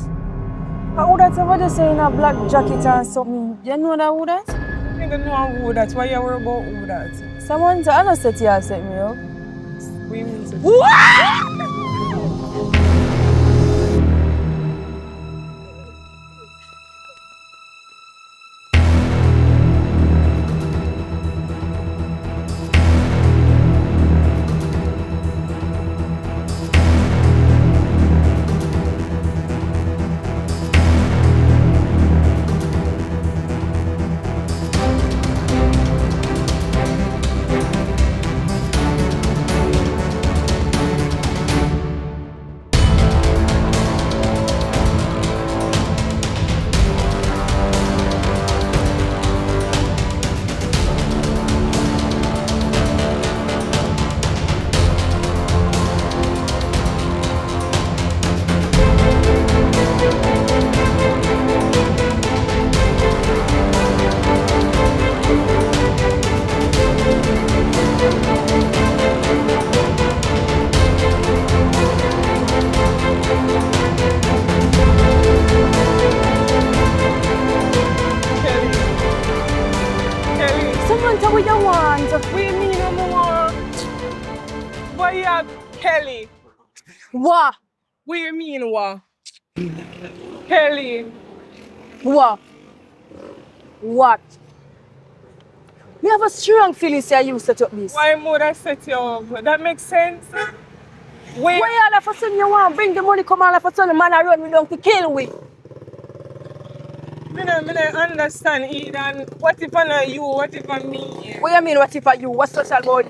I would have ever just saying a black jacket and something. You know that would that? I don't know who that. Why you worry about who that? Samantha, I don't set you set me up. We mean to Kelly. Samantha, what you want? What you mean no more? Why you have Kelly? What? What you mean what? Kelly. What? What? Me have a strong feeling say you set up this. Why would I set you up? That makes sense. Why all of a sudden you want to bring the money come all of a sudden the man around me down to kill we? I don't understand either. What if I not you? What if I me? What you mean what if I you? What's social about?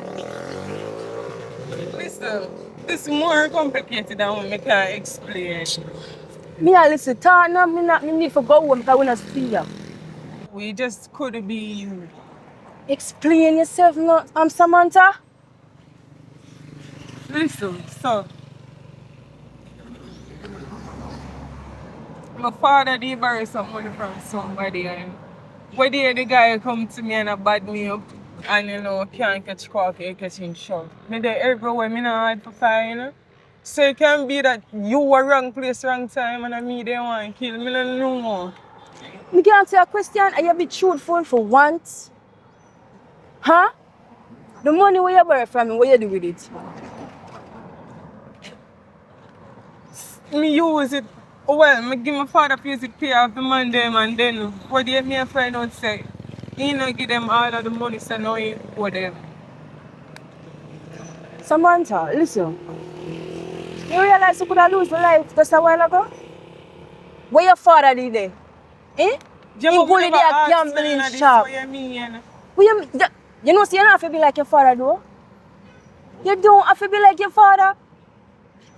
Listen, this is more complicated than what I can explain. Me a listen, talk now, me need to go home because we not see you. We just could be you. Explain yourself now. I'm Samantha. Listen, so my father did borrow some money from somebody and one day the guy come to me and a bad me up and you know can't catch cock, he catching shot. Me there everywhere, me not hard for fire, you know. So it can be that you were wrong place, wrong time and me they want to kill me, no more. Me can answer a question. Are you be truthful for once? Huh? The money where you borrow from me, what you do with it? Me use it, well, me give my father to use it pay off the man them and then what they me find out say, he no give them all of the money so now he owe them. Samantha, listen. You realize you could have lost your life just a while ago? Where your father did there? Eh? He go in there gambling shop. What you mean? What you mean? You know, see, you don't have to be like your father, though. You don't have to be like your father.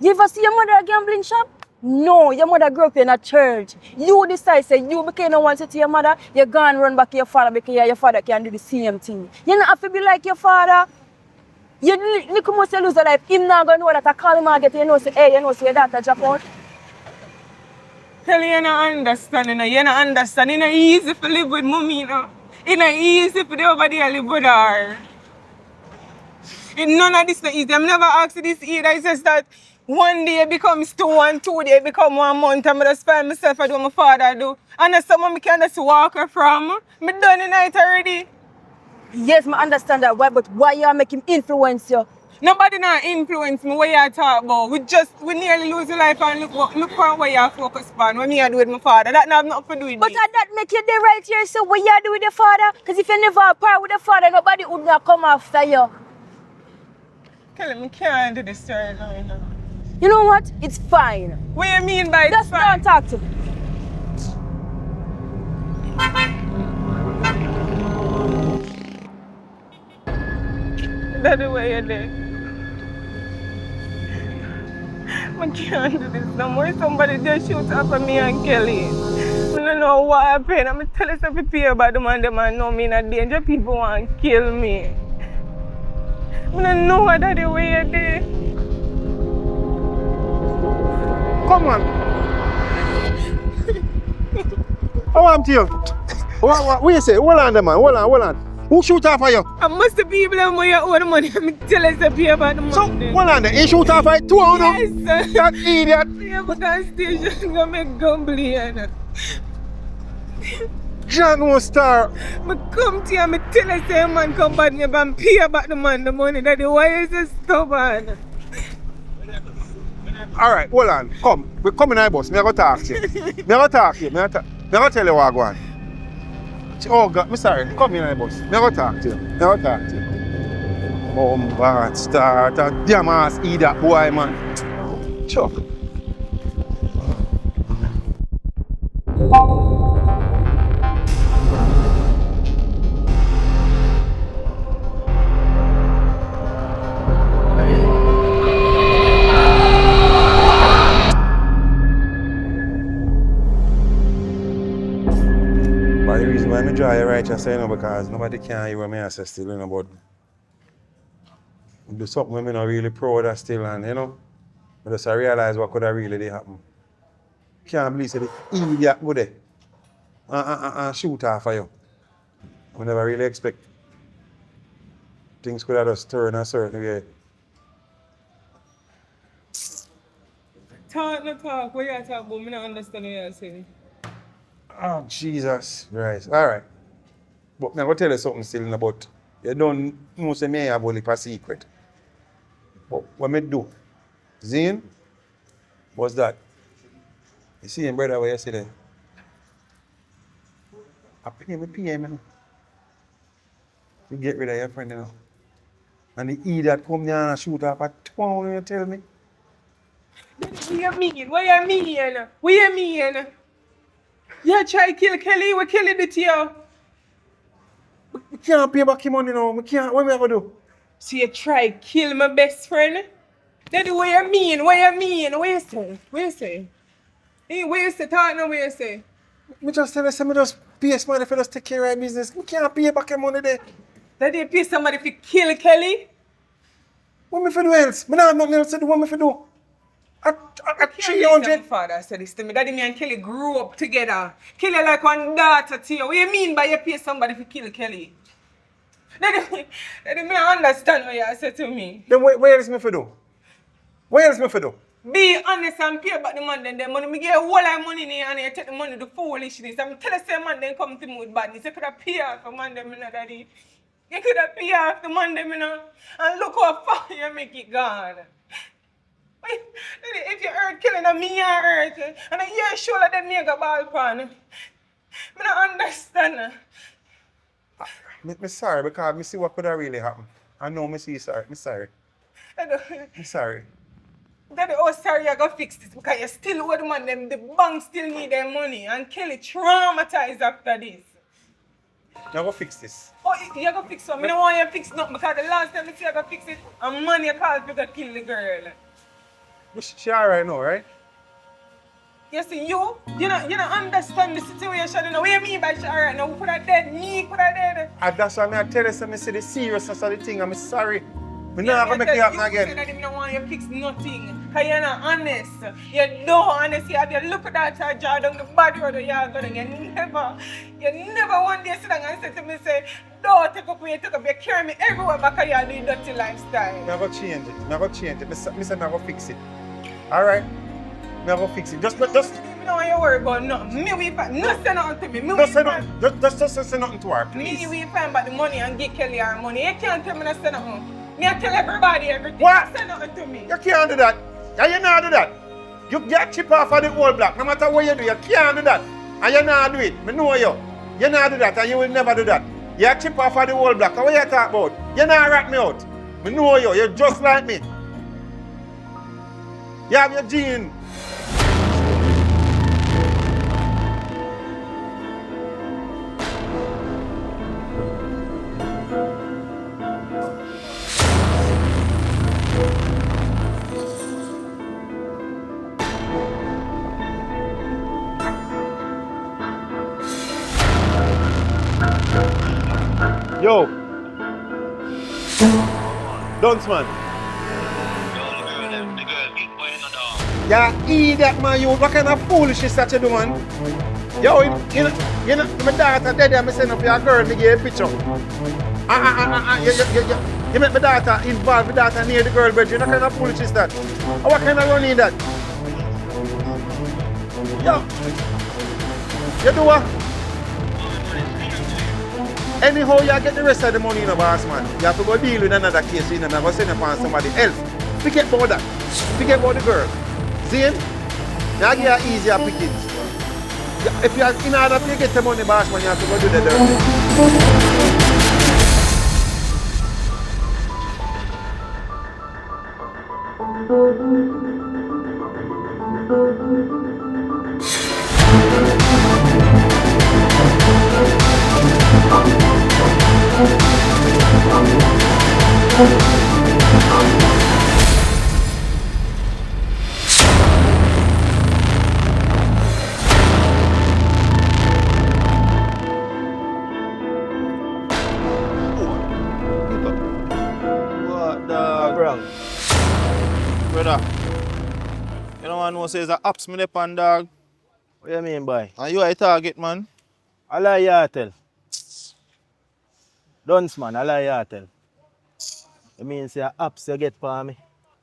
You ever see your mother at gambling shop? No, your mother grew up in a church. You decide, say, you because no one say to your mother, you go and run back to your father because your father can do the same thing. You don't have to be like your father. You look how much you lose your life. Him not going to know that I call him and get you know, say, hey, you know, say your daughter drop out. Tell you not understand, you not understand. It's not easy to live with mommy, you know. It's not easy for everybody to live with her. None of this is easy. I'm never asked this either. It's just that one day it becomes 2 and 2 days become 1 month and I just find myself I do what my father do. And that's someone I can just walk her from. Me done the night already. Yes, I understand that, why, but why you make him influence you? Nobody not influence me. What you talk about? We nearly lose your life and look on where you focus on. What me I do with my father. That not have nothing to do with But me. that make you the right here, so what you do with the father? Because if you never apart with the father, nobody would not come after you. Kelly, I can't do this right now, you know. You know what? It's fine. What you mean by it's Just fine? don't talk to me. That's the way you did. I can't do this no more. Somebody just shoot up at me and Kelly. I don't know what happened. I'm telling you something to about the man know me in a danger. People want to kill me. I don't know what that way you did. Come on. How am you? What you say? Hold on, man. Hold on. Who shoot off of you? I must be people who owe the money. I'm telling you something about the money. So, hold on. He shoot off of you too, no? Yes, sir. That idiot. Yeah, but that station gonna make gun bleed. John won't star. I come to you and I tell you say man come back and pay about the man the money. That the why is so stubborn? Alright, hold on. Come. We come in the bus. Me go talk to you. Me go tell you what I go on. Oh God, I'm sorry. Come in the bus. Me go talk to you. Oh my start a damn ass idiot boy, man. Chuck. But the reason why I draw you right, I say no because nobody can hear what I say still, you know, but do something when I'm not really proud of still, and you know, I just realize what could have really did happen. Can't believe that the idiot go there and shoot off of you. I never really expect things could have just turned a certain way. Talk. What you talk about? I don't understand what you're saying. Oh, Jesus Christ. All right. But I'm going to tell you something still about, you don't know say me have only a secret. But what I do, Zane, was that, you see him brother where you see there? I pay him, you know. You get rid of your friend, you know. And the idiot come there and shoot up at 12, you tell me. What you mean? What you mean? You try to kill Kelly, we kill it to you. We can't pay back him money now. We can't, what am I going to do? So you try to kill my best friend? That's what you mean? What you say? What you say? Hey, what you say? Talk now, what you say? Me just tell you, me just pay somebody for us take care of business. We can't pay back him money there. That they pay somebody to kill Kelly? What me for do else? Me not have nothing else to do. What me for do? At 300. My father said this to me. Daddy, me and Kelly grew up together. Kelly like one daughter to you. What you mean by you pay somebody to kill Kelly? Daddy, me I understand what you said to me. Then what else me for do? What else me for do? Be honest and pay back the man then the money. Me get a whole lot of money in here and you take the money to foolishness. I'm telling you, man then come to me with badness. You could have paid off the man them, you know, Daddy. You could have paid off the man them, you know. And look how far you make it gone. If you hurt killing a me, you hurt. And you're sure that they make a ball pan. I don't understand. Me sorry because me see what could have really happened. I know me see sorry. Me sorry. Me sorry. Daddy, oh sorry, I gotta fix this because you still owe the man them. The bank still need their money. And Kelly traumatized after this. You go fix this. Oh, you gotta fix something. I don't want you to fix nothing because the last time you say I gotta fix it, and money you called for to kill the girl. But she alright now, right? You see, you don't understand the situation. You know what you mean by she alright now? Who could have dead? Me could have dead. And that's why I tell you, so I see the seriousness of the thing. I'm sorry. I'm not going to make it happen again. You said that you don't want you to fix nothing. Because you're not honest. You're no honest. You have to look at that jaw down the body road you are going. You never one day sit down and say to me, say, don't take up when you take up. You carry me everywhere because you have the dirty lifestyle. I'm going to change it. I'm going to change it. I said I'm going to fix it. Alright? I'm going to fix it. Just. I don't want you to worry about nothing. Me, we find. No say nothing to me. Just say nothing. Just say nothing to her, please. Me, we find about the money and get Kelly her money. You can't tell me not say nothing. Me, I tell everybody everything. What? Say nothing to me. You can't do that. And you not do that. You get chip off of the old block. No matter what you do, you can't do that. And you not do it. I know you. You not do that and you will never do that. You chip off of the old block. What you talk about? You not rat me out. I know you. You're just like me. You have your gene. Yo. Dunce man. Yeah, idiot man, you. What kind of foolishness that you do, man? Yo, you know, my daughter dead there, me send up your girl, me give you a picture. You make my daughter involved, my daughter near the girl bedroom. What kind of foolishness that? What kind of running that? Yo, you do what? Anyhow, you get the rest of the money in the boss, man. You have to go deal with another case, you know, and go send it on somebody else. Forget about that. Forget about the girl. Zane, now give you easier pickings. If you have, in order to get the money, boss, man, you have to go do the dirty. What the brang? Brother, you know what I know says the apps me depend dog. What you mean boy? And you are a target man. I lie you tell. Dunce man, I lie you tell. You mean say apps you get for me?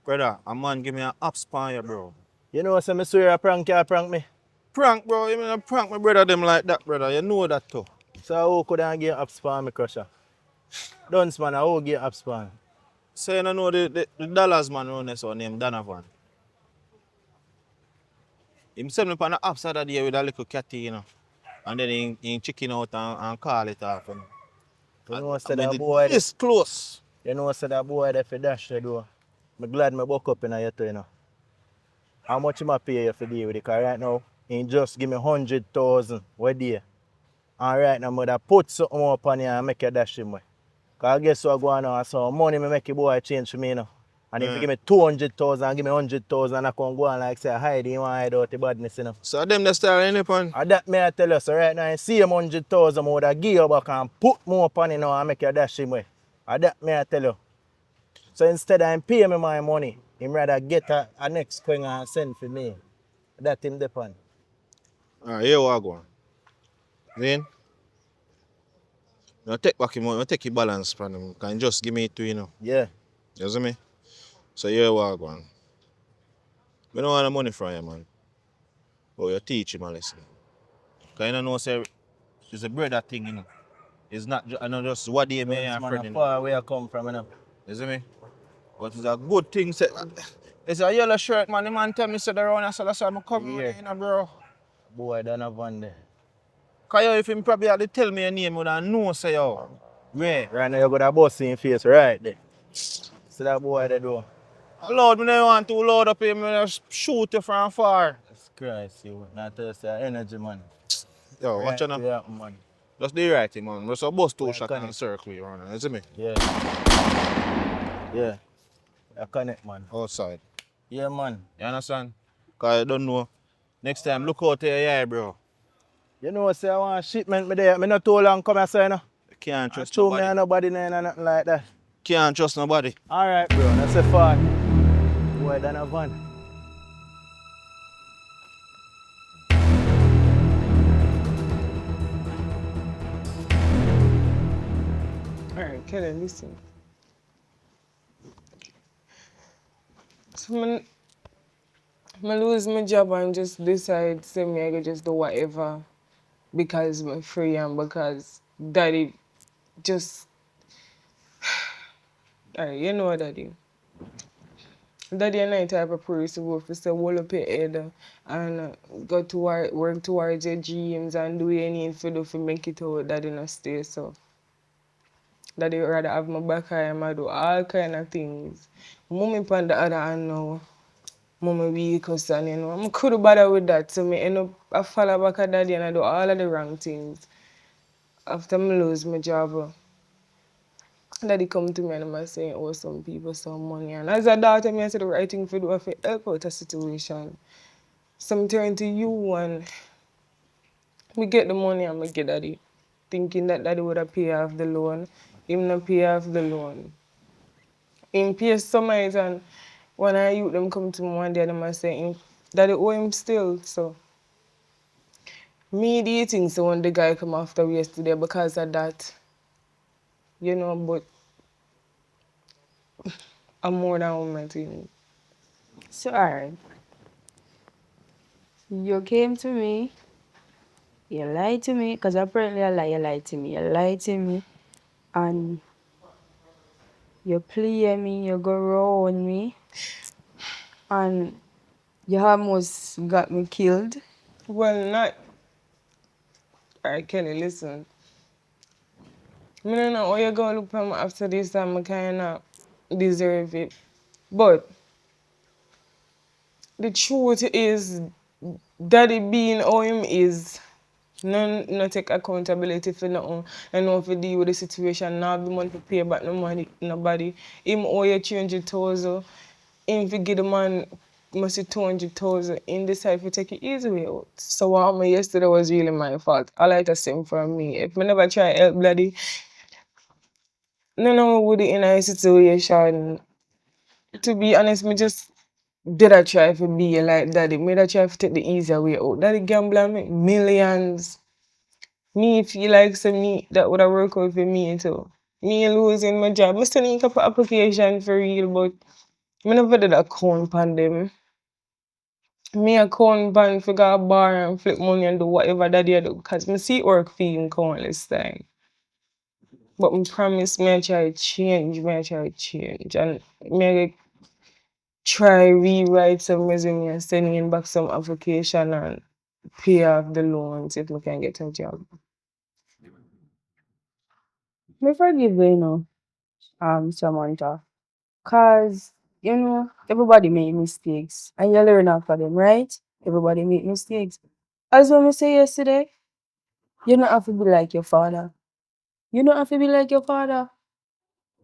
Brother, a man give me an apps pan you, bro. You know say me swear a prank you prank me? Prank, bro. You mean a prank my brother them like that, brother. You know that too. So who could I give apps for me, crusher? Dunce man, who give apps for me? So you don't know the dollars man run this one named Donovan. Him send me on the apps other day with a little catty, you know. And then he chicken out and call it off. You know say I mean, that boy this close. you know say that boy there for dash the door. I'm glad me buck up in your too, you know. How much am I pay you for deal with it? Cause right now, he just give me 100,000 what day. And right now, I put something up on you and make you dash him. Cause I guess what going on, so money me make the boy change for me, you know. And if you give me 200,000 and give me 100,000, I can go on like say, hide, you want to hide out the badness, you know. So them that start any pan. And that may I tell you, so right now, I see him 100,000, I would have give you back and put more upon you now and make you dash him way. And that may I tell you. So instead of him pay me my money, him rather get a next coin and send for me. That him depend. Alright, here we go on. Then, you take back your money, you take your balance from him. Can just give me it to you know. Yeah. You see me? So here we go on. We don't want the money from you, man. But you teach him a lesson. Because you don't know, say, it's a brother thing, you know. It's not I know just what they may have friend, you know. Far where I come from, you know. You see me? But it's a good thing. Say, it's a yellow shirt, man. The man tell me, sit around and so that's why I'm coming here, you know, bro. Boy, don't have one there. Because if him probably had to tell me your name, would I know, say, yo. Where? Right now, you got a bus in your face right there. See that boy there, do. Lord, me don't want to load up him and just shoot you from far. Jesus Christ, you not tell us your energy, man. Yo, watch out now. Yeah, man. Just do the right thing, man. Just a bus two Yeah, shot connect. and circle you around. You see me? Yeah. Yeah. I connect, man. Outside. Yeah, man. You understand? Because I don't know. Next time, look out your eye, bro. You know, say I want shipment me there. Me not too long come here, say, no. You can't trust True, me nobody. and nobody there, no, nothing like that. Can't trust nobody. All right, bro. That's a fact. Boy, don't have one. Alright, Kellen, listen. So I lose my job and just decide say me I go just do whatever because I'm free and because daddy just alright, you know what daddy. Daddy and I type of person who for say hold up your head and go to work towards your dreams and do what you need to do to make it out. Daddy not stay so. Daddy rather have my back I am do all kind of things. Mommy on the other hand now. Mommy weak or son, you know. I couldn't bother with that. So me end up I follow back at daddy and I do all of the wrong things. After me lose my job. Daddy come to me and I say, oh, some people some money. And as a daughter, I said the right thing for do if I help out a situation. So I'm turning to you and we get the money and we get daddy. Thinking that daddy would have paid off the loan. him not pay off the loan. Him pay some it and when I youth them come to me one day, them I say him that they owe him still. So me the things so when the guy come after me yesterday because of that. You know, but I'm more than woman thing. So alright. You came to me, you lied to me, because apparently I lie, you lied to me. You lied to me and you play me, you go around me, and you almost got me killed. Well, not. Alright, Kelly, listen. I don't know how you gonna look for me after this time. I kind of deserve it. But the truth is, Daddy being how him is, none no take accountability for nothing. And know for deal with the situation. Now be money to pay back no money, nobody. Him owe you 300,000. Him fi give the man must be 200,000. Him decide to take it easy way out. So what happened yesterday was really my fault. I like to same for me. If I never try help bloody, no would in a situation. To be honest, me just did I try to be like daddy. Me I try to take the easier way out. Daddy gambler me millions. Me feel like so me that would have worked out for me too. Me losing my job. I still need a couple application for real, but I never did a count on them. Me a count ban for go a bar and flip money and do whatever daddy I do. Cause me see it work for him countless time. But me promise me I try to change, And me try rewrite some resume and send in back some application and pay off the loans if we can get a job. Me forgive you, Samantha. Cause, everybody make mistakes. And you learn after them, right? Everybody make mistakes. As when we say yesterday, you don't have to be like your father. You don't have to be like your father.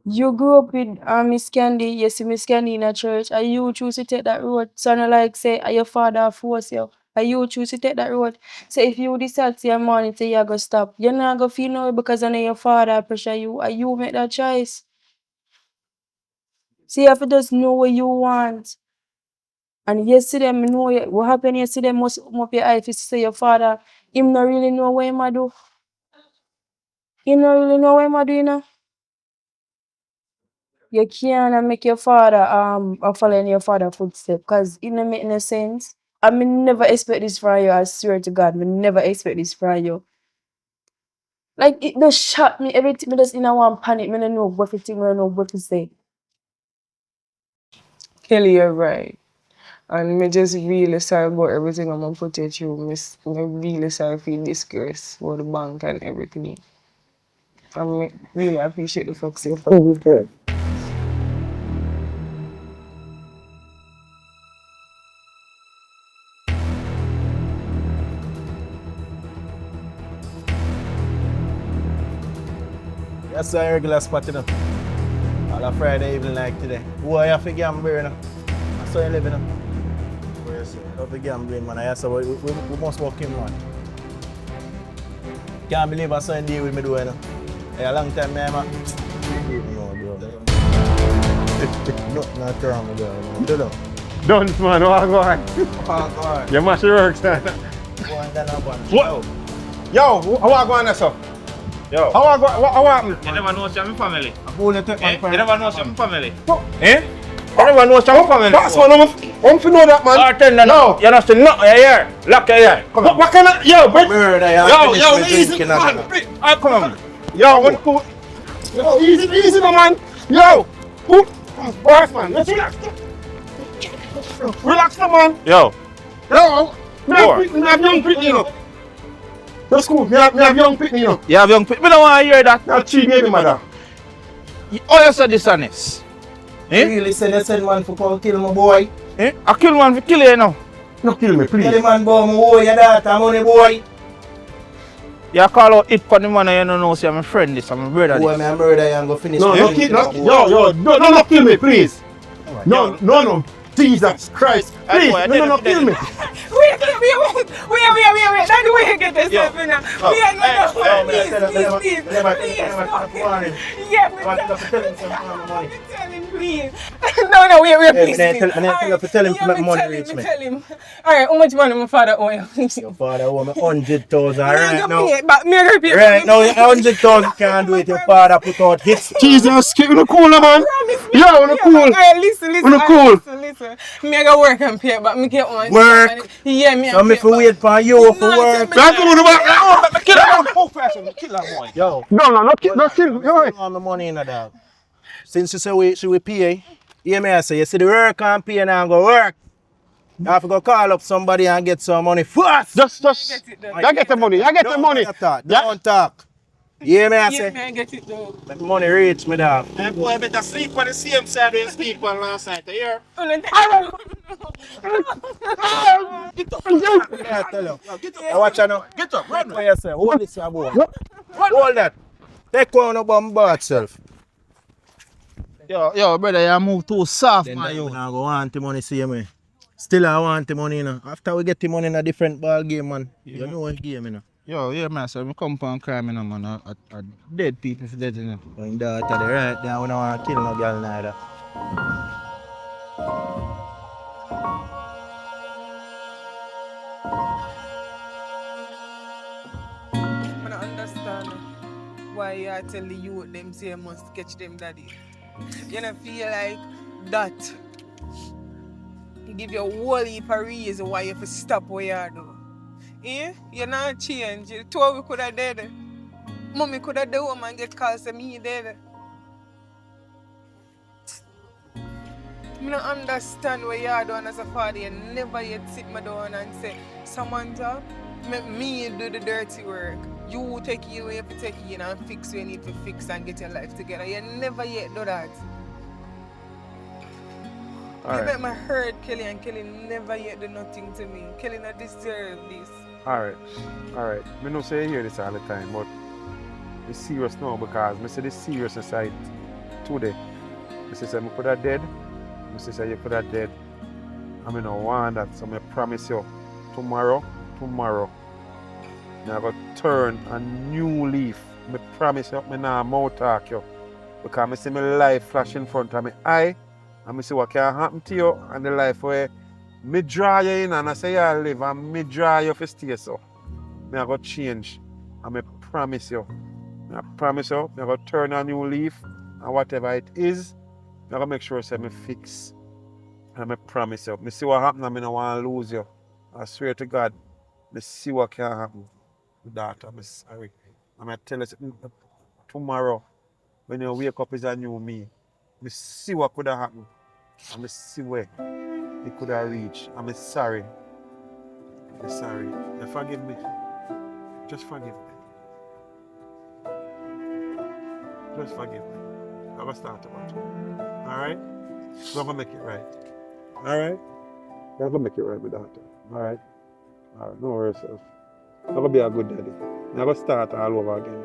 You grew up with Miss Candy, you see Miss Candy in a church, and you choose to take that road. So not like say your father force you. And you choose to take that road. So if you decide to your money till you go stop, you're not gonna feel no way because I know your father pressure you and you make that choice. See if you just know what you want. And yesterday, me know what happened yesterday must open up your eyes to see your father. Him not really know what him a do. He not really know what him a do, You can't make your father follow in your father's footsteps because it don't make no sense. I mean never expect this from you, I swear to God, me never expect this from you. Like it just shock me everything me just in a one panic, me don't know what to think, me don't know what to say. Kelly, you're right. And me just really sorry about everything I'm gonna put you through. Me really sorry for your disgrace for the bank and everything. I really appreciate the fuck you for That's a regular spot, All a Friday evening like today. Boy, you have to gamble, That's how you live, Where you say? You have to gamble, man. I say, we must walk in, man. Can't believe I saw a deal with me doing, A long time, man. No, bro. Not wrong, bro. Don't man, what go on? You must work, son. What? Yo, how I go on this up? Yo. How I go? What happened? You never know some family. You never know some family. Eh? You never know some family. That's one I'm to know that man. Bartender, no. You're not saying nothing here. Lock your ear. Come on. What kind of bro? Yo, easy man. Come on. Yo, easy man. Yo. Boss man, let's relax. Relax man. Yo. Me have young people, That's cool. Me have young people, You have young people. I don't want to hear that. Now cheat baby mother. Oh, you said dishonest. Really send man for come kill my boy. I kill one for kill you now. No kill me, please. Tell the man boy, my boy, your daughter, money boy. You call out it for the man and you don't know say I'm a friend this, I'm a brother Boy, this. me a murder you and go finish. No, no, kill me, please. No, Jesus Christ. Please, no, kill me. Wait. That's the way you get yourself in now. Please. Yeah, tell him, please. No, wait, please. Tell him to make money reach me. Tell him. Alright, how much money my father owe you? Your father owe me 100,000 right now. Me Right now, 100,000 can't do it. Your father put out hits. Jesus, keep on cool, man. Yeah, on cool. Alright, listen. On cool. Listen. Me go work and pay, but me get one. Work. Yeah, me. So me for wait for you for work. That's the one about. Kill that one. How fast? Kill that boy. Yo. No kill. Yo. I want my money in the dog. Since you say she will pay, hear me I say, you see the work can't pay and I go work. You have to go call up somebody and get some money fast. Just. I get the money. Don't talk. You hear me I say? Yeah, get it though. Let the money reach me dog. Hey boy, better sleep on the same side where you sleep on last night. You hear? Get up. I tell you. Get up. Watch out now. Get up, run. What you say? Hold this boy. Hold that. Take one up on by itself. Yo, brother, you move too soft, Then man. you now go want the money, see me. Still I want the money, you know. After we get the money in a different ball game, man. You know what game, you know. Yo, yeah, man, so we come from crime, you know, man. A dead people is dead, you know. When that the right there, we don't want to kill no girl neither. I don't understand why you tell the youth them say you must catch them daddy. You don't feel like that. You give you a whole heap of reason why you have to stop what you do. Eh? You're not change. You told we could have dead. Mommy could have done home and get called say me dead. I don't understand what you doing as a father. You never yet sit me down and say, Samantha, make me do the dirty work. You take it where you have to take it and fix what you need to fix and get your life together. You never yet do that. You make me hurt Kelly and Kelly never yet do nothing to me. Kelly not deserve this. Alright. Me no say you hear this all the time, but it's serious now because I see the seriousness side today. I say me could have dead. I say you could have dead. I mean, I want that, so I promise you, tomorrow, I'm going to turn a new leaf. I promise you, I'm not mouth talk you. Because I see my life flash in front of my eye, and I see what can happen to you, and the life where I draw you in, and I say you live, and I draw you for stay so. I'm going to change, and I promise you, I'm going to turn a new leaf, and whatever it is, I'm going to make sure I fix. And I promise you. I see what happens and I don't want to lose you. I swear to God, I see what can happen. Daughter, I'm sorry. I'm going to tell you tomorrow, when you wake up is a new me. I see what could have happened. And I see where it could have reached. I'm sorry. I'm sorry. You forgive me. Just forgive me. Just forgive me. I'm going to start about it. Alright? I'm going to make it right. Alright? I'm going to make it right with daughter. Alright? Alright, no worries, self. I'm going to be a good daddy. I'm going to start all over again.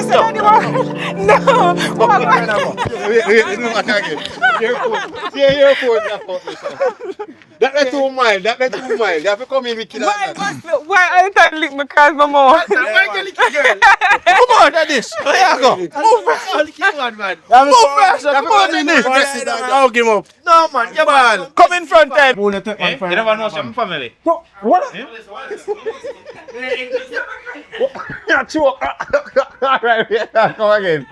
said that you want. No. What? Wait, no matter again. Your phone. See your phone that fuck me, son. That's too mild. That's too mild. You have to come in with killer. Why? Why I can't lick my cars, my mom? Why you lick girl? Come on, that this. There you go. Move fast. Move fast. Come on, in this. I'll give up. No, man. Yeah, man. Come in front end. You never know some family. What? Yeah, choke. Alright, yeah, come again.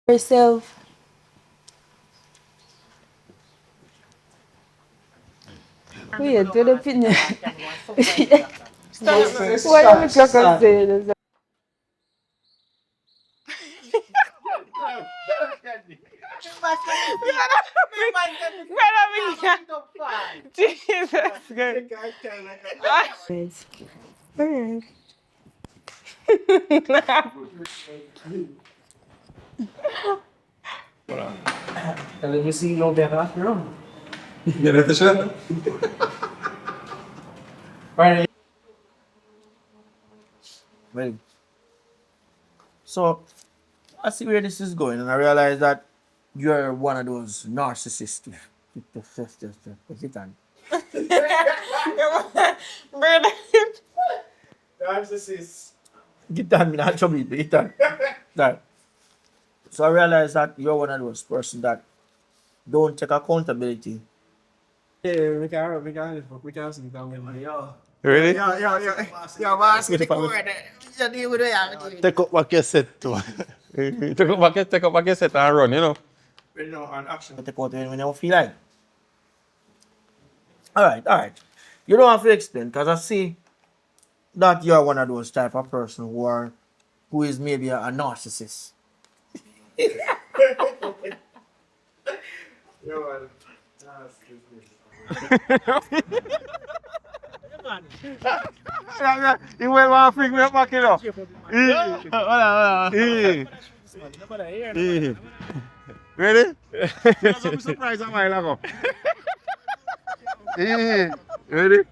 Yourself. Wait, to the opinion. Why you look like a sailor? Jesus. Alright. Let me see no better, bro. Get it, sir? Well, so I see where this is going, and I realize that you're one of those narcissists. Put it on. Brother. Narcissist. Get on me, not trouble. Get on. That. So I realize that you're one of those persons that don't take accountability. Yeah, we can sit down with me. Really? Yeah, boss, with the Take up what you said to. Take up what you said and run, you know. You know, an action to take out when you feel like. Alright. You don't have to explain, because I see that you're one of those type of person who is maybe a narcissist. You will want to figure back it up. Ready? I'm surprised a while ago. Ready?